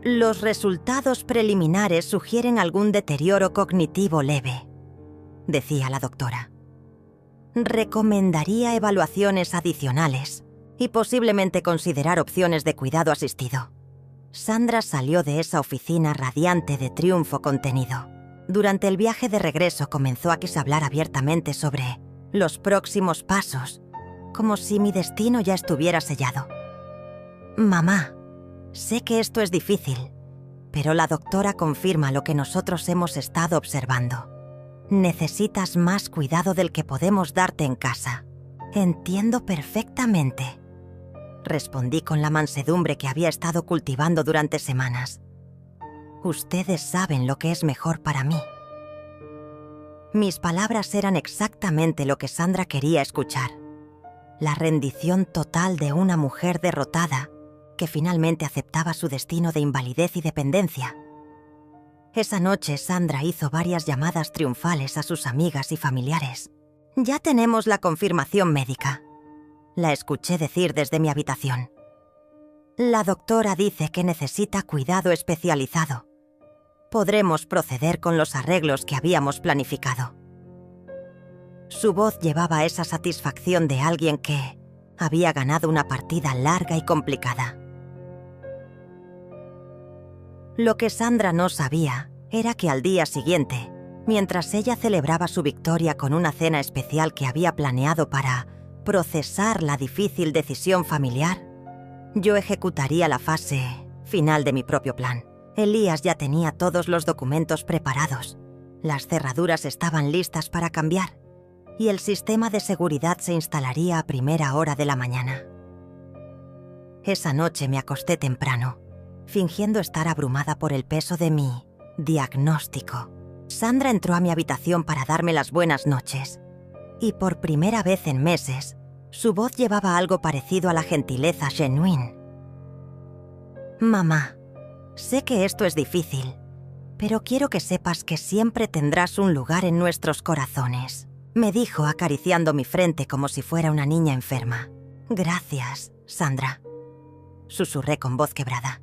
Los resultados preliminares sugieren algún deterioro cognitivo leve, decía la doctora. Recomendaría evaluaciones adicionales y posiblemente considerar opciones de cuidado asistido. Sandra salió de esa oficina radiante de triunfo contenido. Durante el viaje de regreso comenzó a hablar abiertamente sobre los próximos pasos, como si mi destino ya estuviera sellado. Mamá, sé que esto es difícil, pero la doctora confirma lo que nosotros hemos estado observando. Necesitas más cuidado del que podemos darte en casa. Entiendo perfectamente, respondí con la mansedumbre que había estado cultivando durante semanas. Ustedes saben lo que es mejor para mí. Mis palabras eran exactamente lo que Sandra quería escuchar. La rendición total de una mujer derrotada que finalmente aceptaba su destino de invalidez y dependencia. Esa noche Sandra hizo varias llamadas triunfales a sus amigas y familiares. «Ya tenemos la confirmación médica», la escuché decir desde mi habitación. «La doctora dice que necesita cuidado especializado. Podremos proceder con los arreglos que habíamos planificado». Su voz llevaba esa satisfacción de alguien que había ganado una partida larga y complicada. Lo que Sandra no sabía era que al día siguiente, mientras ella celebraba su victoria con una cena especial que había planeado para procesar la difícil decisión familiar, yo ejecutaría la fase final de mi propio plan. Elías ya tenía todos los documentos preparados, las cerraduras estaban listas para cambiar y el sistema de seguridad se instalaría a primera hora de la mañana. Esa noche me acosté temprano, fingiendo estar abrumada por el peso de mi diagnóstico. Sandra entró a mi habitación para darme las buenas noches, y por primera vez en meses, su voz llevaba algo parecido a la gentileza genuine. «Mamá, sé que esto es difícil, pero quiero que sepas que siempre tendrás un lugar en nuestros corazones», me dijo acariciando mi frente como si fuera una niña enferma. «Gracias, Sandra», susurré con voz quebrada.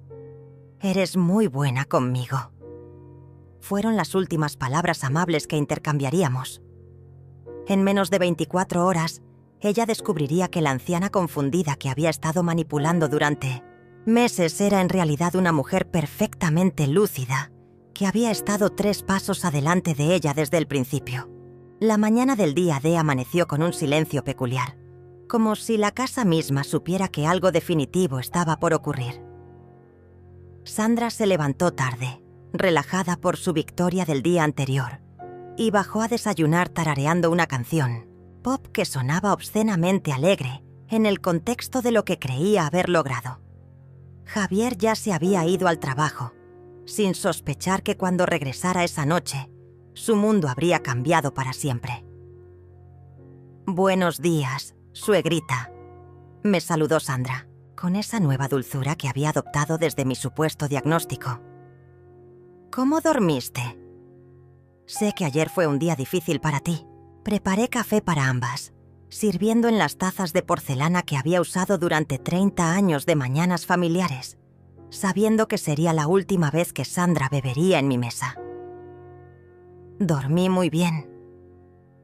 «Eres muy buena conmigo». Fueron las últimas palabras amables que intercambiaríamos. En menos de 24 horas, ella descubriría que la anciana confundida que había estado manipulando durante meses era en realidad una mujer perfectamente lúcida, que había estado 3 pasos adelante de ella desde el principio. La mañana del día D amaneció con un silencio peculiar, como si la casa misma supiera que algo definitivo estaba por ocurrir. Sandra se levantó tarde, relajada por su victoria del día anterior, y bajó a desayunar tarareando una canción, pop que sonaba obscenamente alegre en el contexto de lo que creía haber logrado. Javier ya se había ido al trabajo, sin sospechar que cuando regresara esa noche, su mundo habría cambiado para siempre. «Buenos días, suegrita», me saludó Sandra, con esa nueva dulzura que había adoptado desde mi supuesto diagnóstico. «¿Cómo dormiste? Sé que ayer fue un día difícil para ti. Preparé café para ambas, sirviendo en las tazas de porcelana que había usado durante 30 años de mañanas familiares, sabiendo que sería la última vez que Sandra bebería en mi mesa». «Dormí muy bien»,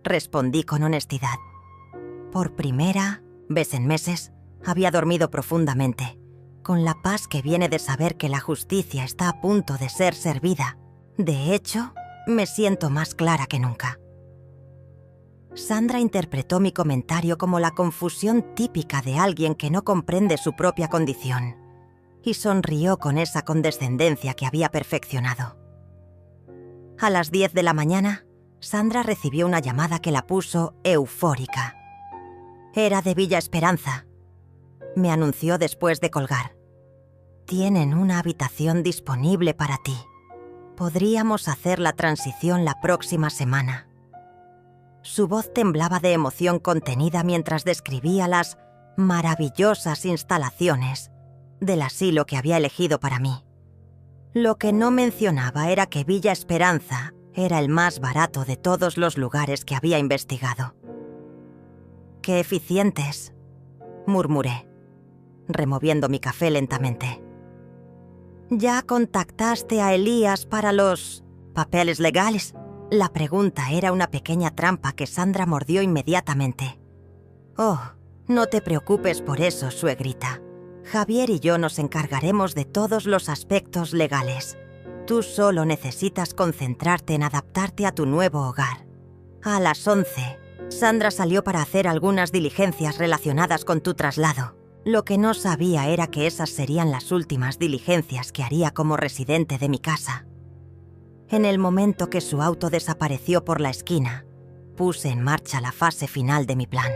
respondí con honestidad. Por primera vez en meses, había dormido profundamente, con la paz que viene de saber que la justicia está a punto de ser servida. De hecho, me siento más clara que nunca. Sandra interpretó mi comentario como la confusión típica de alguien que no comprende su propia condición, y sonrió con esa condescendencia que había perfeccionado. A las 10 de la mañana, Sandra recibió una llamada que la puso eufórica. Era de Villa Esperanza. Me anunció después de colgar. Tienen una habitación disponible para ti. Podríamos hacer la transición la próxima semana. Su voz temblaba de emoción contenida mientras describía las maravillosas instalaciones del asilo que había elegido para mí. Lo que no mencionaba era que Villa Esperanza era el más barato de todos los lugares que había investigado. «¡Qué eficientes!», murmuré, removiendo mi café lentamente. «¿Ya contactaste a Elías para los papeles legales?». La pregunta era una pequeña trampa que Sandra mordió inmediatamente. «Oh, no te preocupes por eso, suegrita. Javier y yo nos encargaremos de todos los aspectos legales. Tú solo necesitas concentrarte en adaptarte a tu nuevo hogar». A las 11, Sandra salió para hacer algunas diligencias relacionadas con tu traslado. Lo que no sabía era que esas serían las últimas diligencias que haría como residente de mi casa. En el momento que su auto desapareció por la esquina, puse en marcha la fase final de mi plan.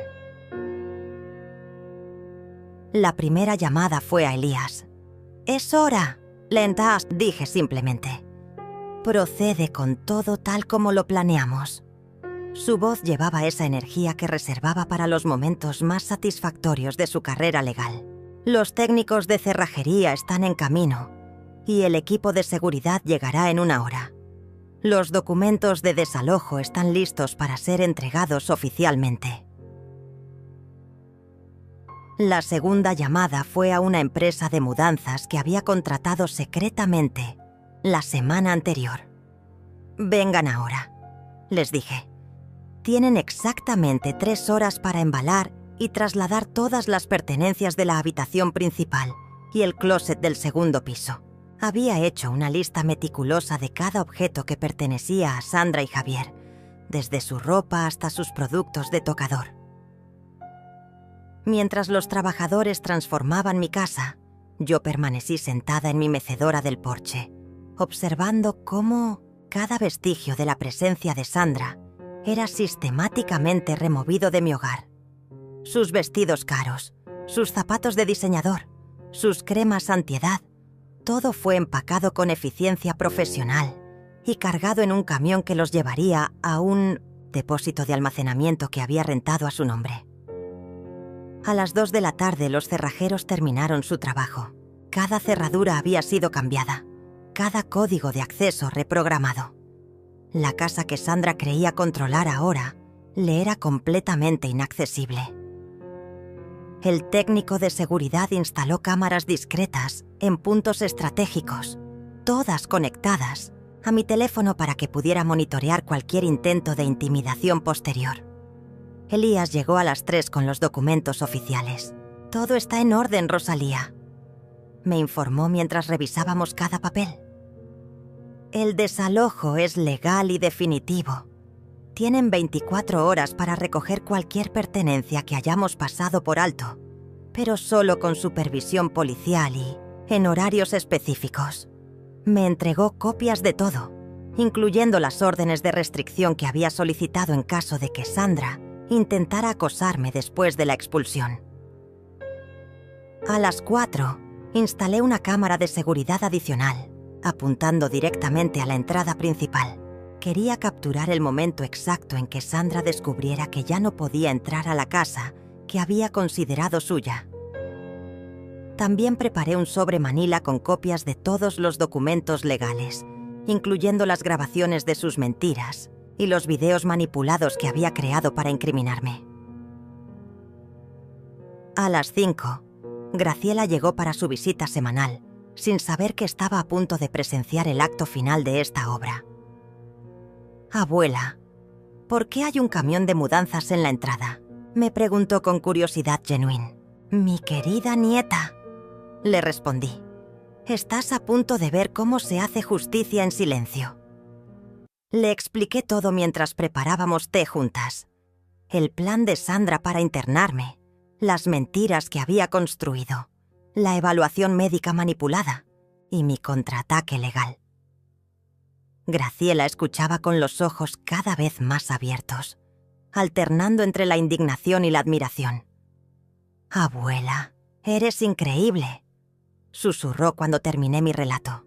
La primera llamada fue a Elías. «Es hora, Lentas», dije simplemente. «Procede con todo tal como lo planeamos». Su voz llevaba esa energía que reservaba para los momentos más satisfactorios de su carrera legal. «Los técnicos de cerrajería están en camino y el equipo de seguridad llegará en 1 hora. Los documentos de desalojo están listos para ser entregados oficialmente». La segunda llamada fue a una empresa de mudanzas que había contratado secretamente la semana anterior. «Vengan ahora», les dije. «Tienen exactamente 3 horas para embalar y trasladar todas las pertenencias de la habitación principal y el closet del segundo piso». Había hecho una lista meticulosa de cada objeto que pertenecía a Sandra y Javier, desde su ropa hasta sus productos de tocador. Mientras los trabajadores transformaban mi casa, yo permanecí sentada en mi mecedora del porche, observando cómo cada vestigio de la presencia de Sandra era sistemáticamente removido de mi hogar. Sus vestidos caros, sus zapatos de diseñador, sus cremas antiedad, todo fue empacado con eficiencia profesional y cargado en un camión que los llevaría a un depósito de almacenamiento que había rentado a su nombre. A las 2 de la tarde los cerrajeros terminaron su trabajo. Cada cerradura había sido cambiada, cada código de acceso reprogramado. La casa que Sandra creía controlar ahora le era completamente inaccesible. El técnico de seguridad instaló cámaras discretas en puntos estratégicos, todas conectadas a mi teléfono para que pudiera monitorear cualquier intento de intimidación posterior. Elías llegó a las 3 con los documentos oficiales. «Todo está en orden, Rosalía», me informó mientras revisábamos cada papel. «El desalojo es legal y definitivo. Tienen 24 horas para recoger cualquier pertenencia que hayamos pasado por alto, pero solo con supervisión policial y en horarios específicos». Me entregó copias de todo, incluyendo las órdenes de restricción que había solicitado en caso de que Sandra intentara acosarme después de la expulsión. A las 4, instalé una cámara de seguridad adicional, apuntando directamente a la entrada principal. Quería capturar el momento exacto en que Sandra descubriera que ya no podía entrar a la casa que había considerado suya. También preparé un sobre manila con copias de todos los documentos legales, incluyendo las grabaciones de sus mentiras y los videos manipulados que había creado para incriminarme. A las 5, Graciela llegó para su visita semanal, sin saber que estaba a punto de presenciar el acto final de esta obra. «Abuela, ¿por qué hay un camión de mudanzas en la entrada?», me preguntó con curiosidad genuina. «Mi querida nieta», le respondí, «estás a punto de ver cómo se hace justicia en silencio». Le expliqué todo mientras preparábamos té juntas. El plan de Sandra para internarme, las mentiras que había construido, la evaluación médica manipulada y mi contraataque legal. Graciela escuchaba con los ojos cada vez más abiertos, alternando entre la indignación y la admiración. «Abuela, eres increíble», susurró cuando terminé mi relato.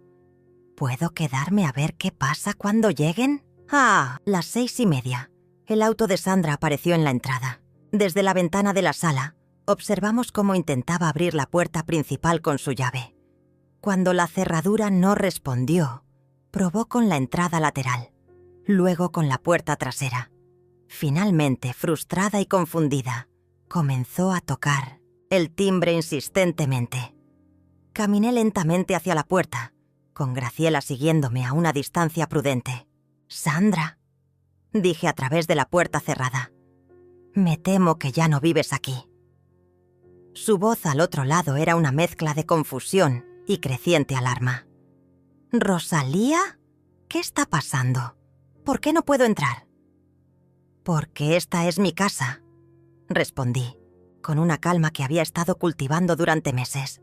«¿Puedo quedarme a ver qué pasa cuando lleguen?» Las 6:30. El auto de Sandra apareció en la entrada. Desde la ventana de la sala, observamos cómo intentaba abrir la puerta principal con su llave. Cuando la cerradura no respondió, probó con la entrada lateral, luego con la puerta trasera. Finalmente, frustrada y confundida, comenzó a tocar el timbre insistentemente. Caminé lentamente hacia la puerta, con Graciela siguiéndome a una distancia prudente. «Sandra», dije a través de la puerta cerrada, «me temo que ya no vives aquí». Su voz al otro lado era una mezcla de confusión y creciente alarma. «¿Rosalía? ¿Qué está pasando? ¿Por qué no puedo entrar?» «Porque esta es mi casa», respondí, con una calma que había estado cultivando durante meses.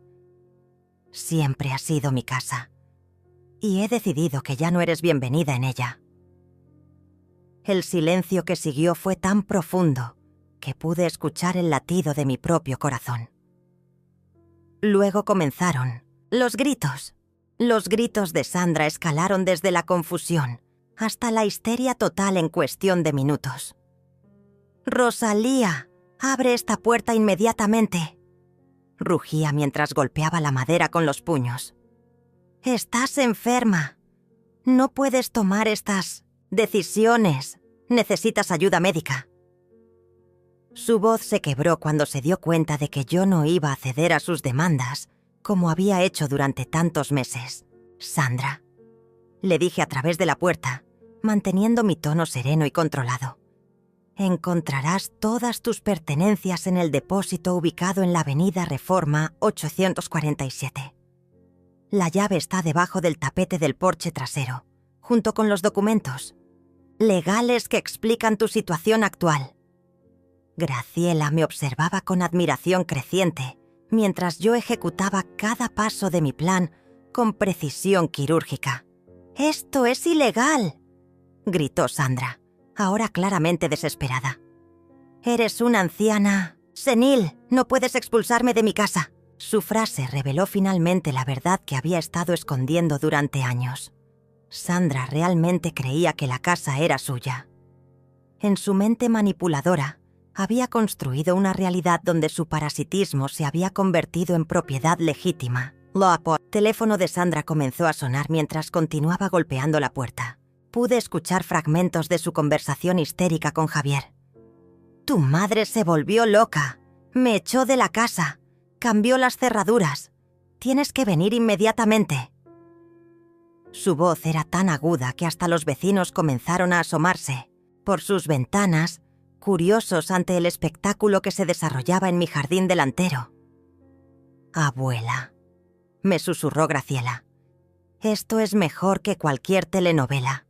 «Siempre ha sido mi casa, y he decidido que ya no eres bienvenida en ella». El silencio que siguió fue tan profundo que pude escuchar el latido de mi propio corazón. Luego comenzaron los gritos. Los gritos de Sandra escalaron desde la confusión hasta la histeria total en cuestión de minutos. «Rosalía, abre esta puerta inmediatamente», rugía mientras golpeaba la madera con los puños. «Estás enferma. No puedes tomar estas decisiones. Necesitas ayuda médica». Su voz se quebró cuando se dio cuenta de que yo no iba a ceder a sus demandas como había hecho durante tantos meses. «Sandra», le dije a través de la puerta, manteniendo mi tono sereno y controlado, «encontrarás todas tus pertenencias en el depósito ubicado en la avenida Reforma 847. La llave está debajo del tapete del porche trasero, junto con los documentos legales que explican tu situación actual». Graciela me observaba con admiración creciente mientras yo ejecutaba cada paso de mi plan con precisión quirúrgica. «¡Esto es ilegal!», gritó Sandra, ahora claramente desesperada. «Eres una anciana senil, no puedes expulsarme de mi casa». Su frase reveló finalmente la verdad que había estado escondiendo durante años. Sandra realmente creía que la casa era suya. En su mente manipuladora, había construido una realidad donde su parasitismo se había convertido en propiedad legítima. El teléfono de Sandra comenzó a sonar mientras continuaba golpeando la puerta. Pude escuchar fragmentos de su conversación histérica con Javier. «Tu madre se volvió loca. Me echó de la casa. Cambió las cerraduras. Tienes que venir inmediatamente». Su voz era tan aguda que hasta los vecinos comenzaron a asomarse por sus ventanas, curiosos ante el espectáculo que se desarrollaba en mi jardín delantero. «Abuela», me susurró Graciela, «esto es mejor que cualquier telenovela».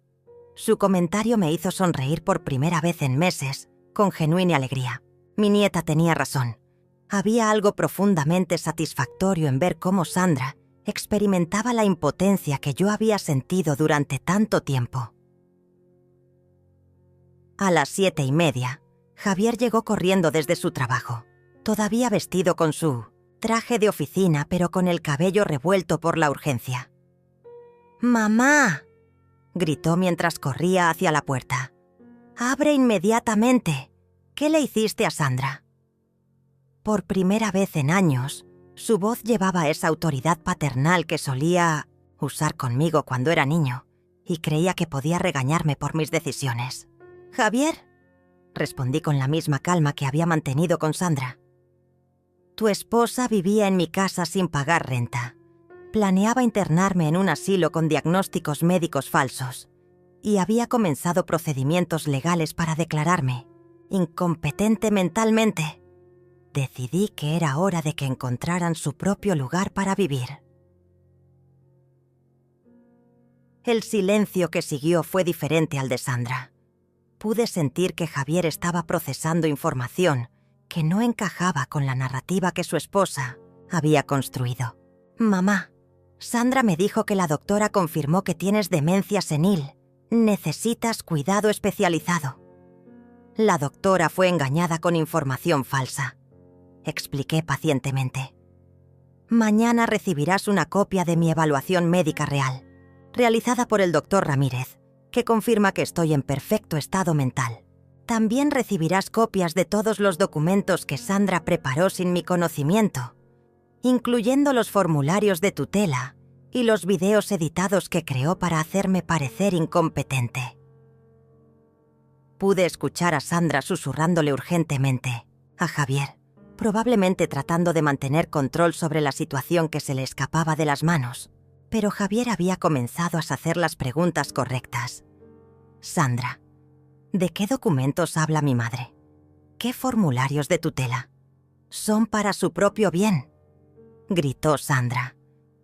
Su comentario me hizo sonreír por primera vez en meses, con genuina alegría. Mi nieta tenía razón. Había algo profundamente satisfactorio en ver cómo Sandra experimentaba la impotencia que yo había sentido durante tanto tiempo. A las 7:30, Javier llegó corriendo desde su trabajo, todavía vestido con su traje de oficina pero con el cabello revuelto por la urgencia. «¡Mamá!», gritó mientras corría hacia la puerta. «¡Abre inmediatamente! ¿Qué le hiciste a Sandra?». Por primera vez en años, su voz llevaba esa autoridad paternal que solía usar conmigo cuando era niño y creía que podía regañarme por mis decisiones. «Javier», respondí con la misma calma que había mantenido con Sandra. «Tu esposa vivía en mi casa sin pagar renta. Planeaba internarme en un asilo con diagnósticos médicos falsos y había comenzado procedimientos legales para declararme incompetente mentalmente. Decidí que era hora de que encontraran su propio lugar para vivir». El silencio que siguió fue diferente al de Sandra. pude sentir que Javier estaba procesando información que no encajaba con la narrativa que su esposa había construido. «Mamá, Sandra me dijo que la doctora confirmó que tienes demencia senil. Necesitas cuidado especializado». La doctora fue engañada con información falsa, expliqué pacientemente. «Mañana recibirás una copia de mi evaluación médica real, realizada por el doctor Ramírez, que confirma que estoy en perfecto estado mental. También recibirás copias de todos los documentos que Sandra preparó sin mi conocimiento, incluyendo los formularios de tutela y los videos editados que creó para hacerme parecer incompetente». Pude escuchar a Sandra susurrándole urgentemente a Javier, probablemente tratando de mantener control sobre la situación que se le escapaba de las manos. Pero Javier había comenzado a hacer las preguntas correctas. «Sandra, ¿de qué documentos habla mi madre? ¿Qué formularios de tutela? Son para su propio bien», gritó Sandra,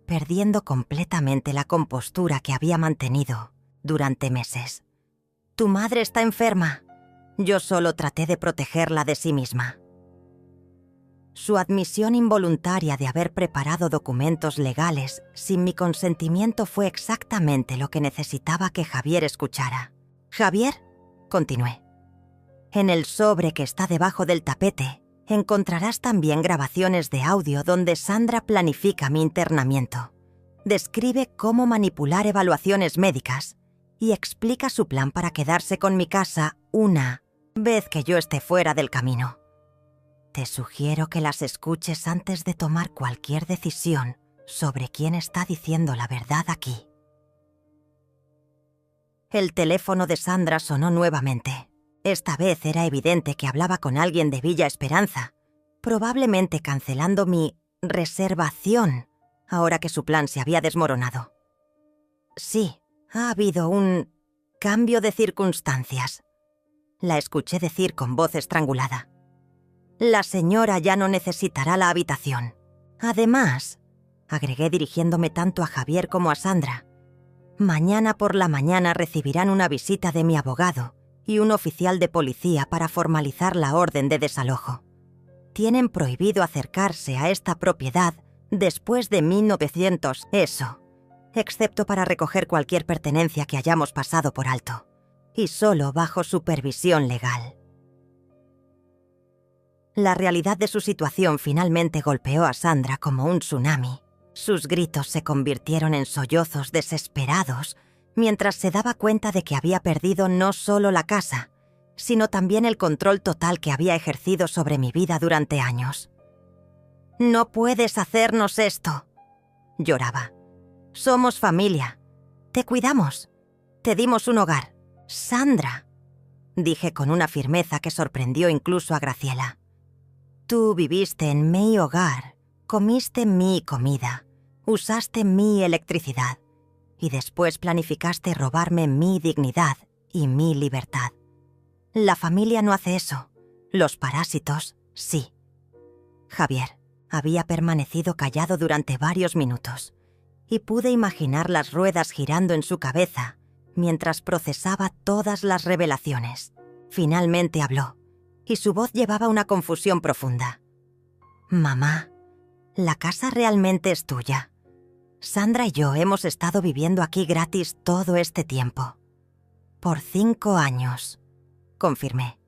perdiendo completamente la compostura que había mantenido durante meses. «Tu madre está enferma. Yo solo traté de protegerla de sí misma». Su admisión involuntaria de haber preparado documentos legales sin mi consentimiento fue exactamente lo que necesitaba que Javier escuchara. «Javier», continué, «en el sobre que está debajo del tapete encontrarás también grabaciones de audio donde Sandra planifica mi internamiento. Describe cómo manipular evaluaciones médicas y explica su plan para quedarse con mi casa una vez que yo esté fuera del camino. Te sugiero que las escuches antes de tomar cualquier decisión sobre quién está diciendo la verdad aquí». El teléfono de Sandra sonó nuevamente. Esta vez era evidente que hablaba con alguien de Villa Esperanza, probablemente cancelando mi reservación, ahora que su plan se había desmoronado. «Sí, ha habido un cambio de circunstancias», la escuché decir con voz estrangulada. «La señora ya no necesitará la habitación. Además», agregué dirigiéndome tanto a Javier como a Sandra, «mañana por la mañana recibirán una visita de mi abogado y un oficial de policía para formalizar la orden de desalojo. Tienen prohibido acercarse a esta propiedad después de 1900, excepto para recoger cualquier pertenencia que hayamos pasado por alto, y solo bajo supervisión legal». La realidad de su situación finalmente golpeó a Sandra como un tsunami. Sus gritos se convirtieron en sollozos desesperados mientras se daba cuenta de que había perdido no solo la casa, sino también el control total que había ejercido sobre mi vida durante años. «No puedes hacernos esto», lloraba. «Somos familia. Te cuidamos. Te dimos un hogar. Sandra», dije con una firmeza que sorprendió incluso a Graciela. «Tú viviste en mi hogar, comiste mi comida, usaste mi electricidad y después planificaste robarme mi dignidad y mi libertad. La familia no hace eso. Los parásitos, sí». Javier había permanecido callado durante varios minutos y pude imaginar las ruedas girando en su cabeza mientras procesaba todas las revelaciones. Finalmente habló, y su voz llevaba una confusión profunda. «Mamá, la casa realmente es tuya. Sandra y yo hemos estado viviendo aquí gratis todo este tiempo. Por 5 años», confirmé.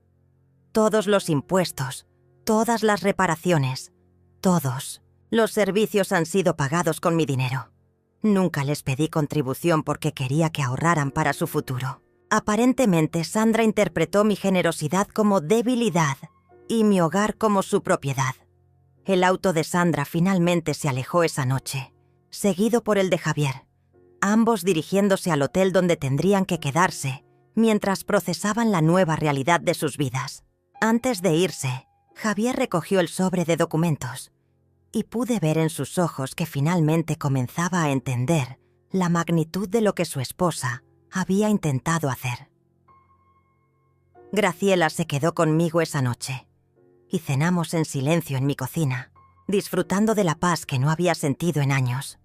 «Todos los impuestos, todas las reparaciones, todos los servicios han sido pagados con mi dinero. Nunca les pedí contribución porque quería que ahorraran para su futuro. Aparentemente, Sandra interpretó mi generosidad como debilidad y mi hogar como su propiedad. El auto de Sandra finalmente se alejó esa noche, seguido por el de Javier, ambos dirigiéndose al hotel donde tendrían que quedarse mientras procesaban la nueva realidad de sus vidas. Antes de irse, Javier recogió el sobre de documentos y pude ver en sus ojos que finalmente comenzaba a entender la magnitud de lo que su esposa había intentado hacer. Graciela se quedó conmigo esa noche y cenamos en silencio en mi cocina, disfrutando de la paz que no había sentido en años.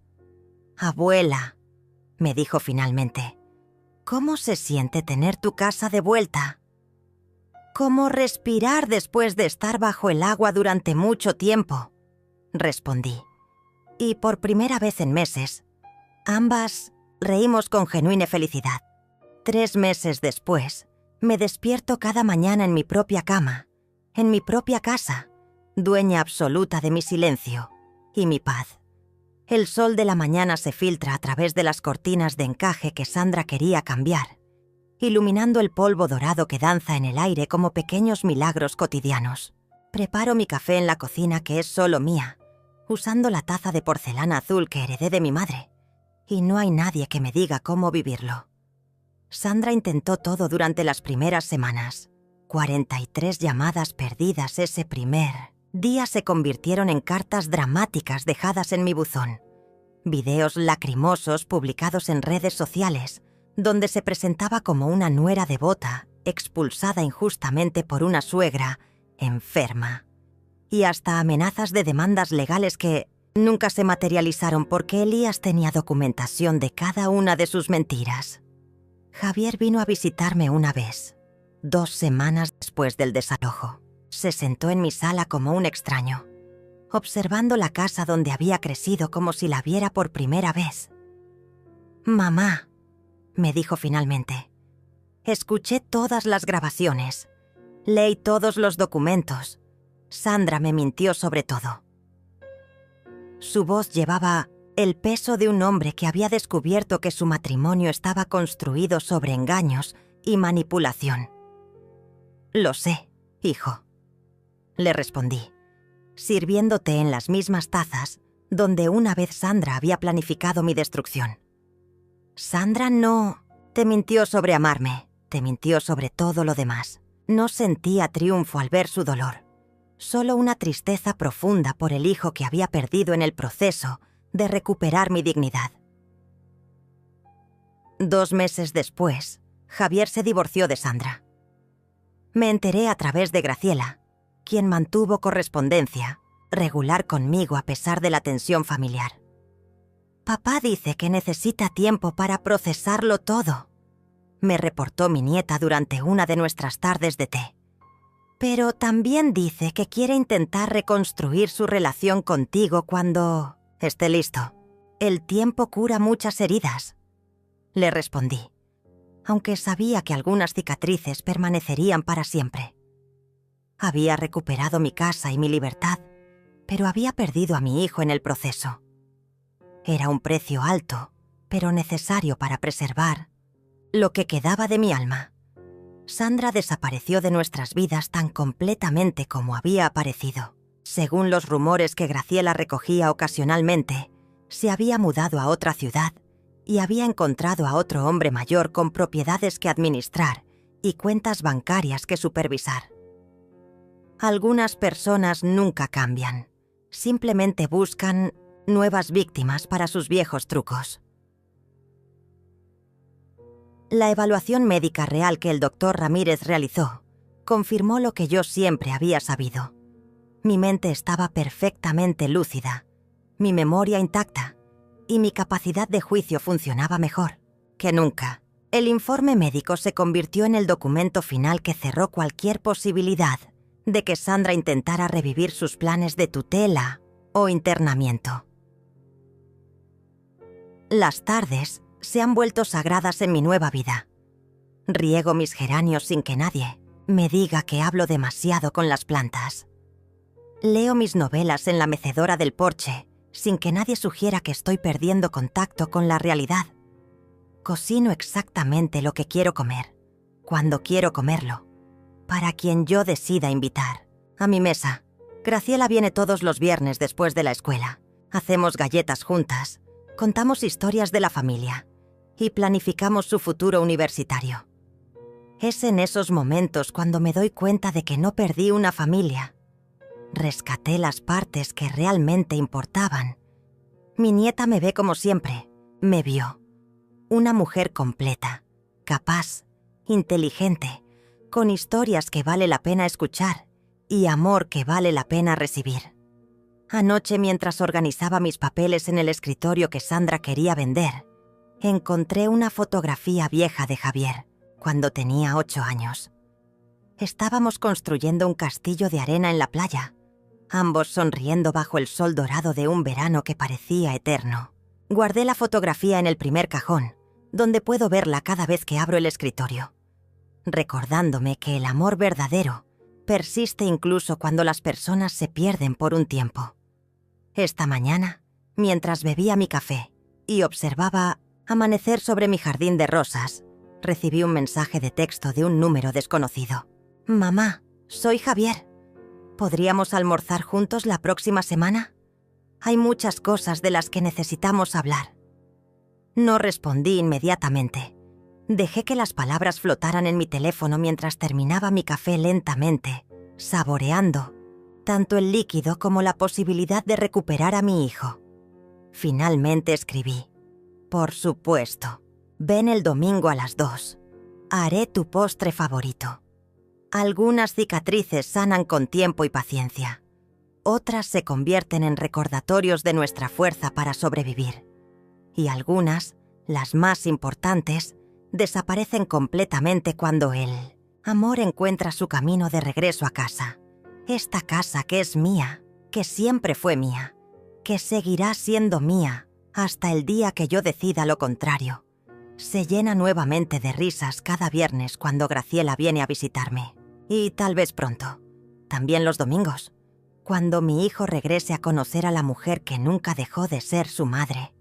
«Abuela», me dijo finalmente, «¿cómo se siente tener tu casa de vuelta?» Como respirar después de estar bajo el agua durante mucho tiempo, respondí. Y por primera vez en meses, ambas reímos con genuina felicidad. 3 meses después, me despierto cada mañana en mi propia cama, en mi propia casa, dueña absoluta de mi silencio y mi paz. El sol de la mañana se filtra a través de las cortinas de encaje que Sandra quería cambiar, iluminando el polvo dorado que danza en el aire como pequeños milagros cotidianos. Preparo mi café en la cocina, que es solo mía, usando la taza de porcelana azul que heredé de mi madre, y no hay nadie que me diga cómo vivirlo. Sandra intentó todo durante las primeras semanas. 43 llamadas perdidas ese primer día se convirtieron en cartas dramáticas dejadas en mi buzón. Videos lacrimosos publicados en redes sociales, donde se presentaba como una nuera devota, expulsada injustamente por una suegra enferma. Y hasta amenazas de demandas legales que nunca se materializaron porque Elías tenía documentación de cada una de sus mentiras. Javier vino a visitarme una vez, 2 semanas después del desalojo. Se sentó en mi sala como un extraño, observando la casa donde había crecido como si la viera por primera vez. «Mamá», me dijo finalmente, «escuché todas las grabaciones, leí todos los documentos. Sandra me mintió sobre todo». Su voz llevaba el peso de un hombre que había descubierto que su matrimonio estaba construido sobre engaños y manipulación. «Lo sé, hijo», le respondí, sirviéndote en las mismas tazas donde una vez Sandra había planificado mi destrucción. Sandra no te mintió sobre amarme, te mintió sobre todo lo demás. No sentía triunfo al ver su dolor, solo una tristeza profunda por el hijo que había perdido en el proceso de recuperar mi dignidad. 2 meses después, Javier se divorció de Sandra. Me enteré a través de Graciela, quien mantuvo correspondencia regular conmigo a pesar de la tensión familiar. «Papá dice que necesita tiempo para procesarlo todo», me reportó mi nieta durante una de nuestras tardes de té. «Pero también dice que quiere intentar reconstruir su relación contigo cuando esté listo. El tiempo cura muchas heridas», le respondí, aunque sabía que algunas cicatrices permanecerían para siempre. Había recuperado mi casa y mi libertad, pero había perdido a mi hijo en el proceso. Era un precio alto, pero necesario para preservar lo que quedaba de mi alma. Sandra desapareció de nuestras vidas tan completamente como había aparecido. Según los rumores que Graciela recogía ocasionalmente, se había mudado a otra ciudad y había encontrado a otro hombre mayor con propiedades que administrar y cuentas bancarias que supervisar. Algunas personas nunca cambian, simplemente buscan nuevas víctimas para sus viejos trucos. La evaluación médica real que el doctor Ramírez realizó confirmó lo que yo siempre había sabido. Mi mente estaba perfectamente lúcida, mi memoria intacta y mi capacidad de juicio funcionaba mejor que nunca. El informe médico se convirtió en el documento final que cerró cualquier posibilidad de que Sandra intentara revivir sus planes de tutela o internamiento. Las tardes se han vuelto sagradas en mi nueva vida. Riego mis geranios sin que nadie me diga que hablo demasiado con las plantas. Leo mis novelas en la mecedora del porche sin que nadie sugiera que estoy perdiendo contacto con la realidad. Cocino exactamente lo que quiero comer, cuando quiero comerlo, para quien yo decida invitar. A mi mesa, Graciela viene todos los viernes después de la escuela. Hacemos galletas juntas, contamos historias de la familia y planificamos su futuro universitario. Es en esos momentos cuando me doy cuenta de que no perdí una familia. Rescaté las partes que realmente importaban. Mi nieta me ve como siempre, me vio. Una mujer completa, capaz, inteligente, con historias que vale la pena escuchar y amor que vale la pena recibir. Anoche, mientras organizaba mis papeles en el escritorio que Sandra quería vender, encontré una fotografía vieja de Javier, cuando tenía 8 años. Estábamos construyendo un castillo de arena en la playa, ambos sonriendo bajo el sol dorado de un verano que parecía eterno. Guardé la fotografía en el primer cajón, donde puedo verla cada vez que abro el escritorio, recordándome que el amor verdadero persiste incluso cuando las personas se pierden por un tiempo. Esta mañana, mientras bebía mi café y observaba amanecer sobre mi jardín de rosas, recibí un mensaje de texto de un número desconocido. «Mamá, soy Javier. ¿Podríamos almorzar juntos la próxima semana? Hay muchas cosas de las que necesitamos hablar». No respondí inmediatamente. Dejé que las palabras flotaran en mi teléfono mientras terminaba mi café lentamente, saboreando tanto el líquido como la posibilidad de recuperar a mi hijo. Finalmente escribí: «Por supuesto. Ven el domingo a las 2. Haré tu postre favorito». Algunas cicatrices sanan con tiempo y paciencia. Otras se convierten en recordatorios de nuestra fuerza para sobrevivir. Y algunas, las más importantes, desaparecen completamente cuando el amor encuentra su camino de regreso a casa. Esta casa que es mía, que siempre fue mía, que seguirá siendo mía hasta el día que yo decida lo contrario. Se llena nuevamente de risas cada viernes cuando Graciela viene a visitarme. Y tal vez pronto, también los domingos, cuando mi hijo regrese a conocer a la mujer que nunca dejó de ser su madre,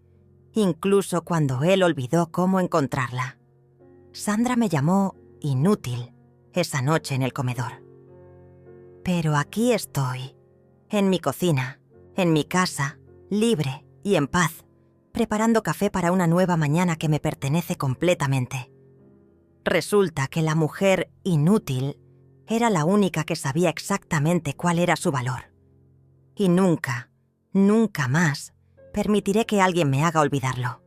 incluso cuando él olvidó cómo encontrarla. Sandra me llamó inútil esa noche en el comedor. Pero aquí estoy, en mi cocina, en mi casa, libre y en paz, preparando café para una nueva mañana que me pertenece completamente. Resulta que la mujer inútil era la única que sabía exactamente cuál era su valor. Y nunca, nunca más permitiré que alguien me haga olvidarlo.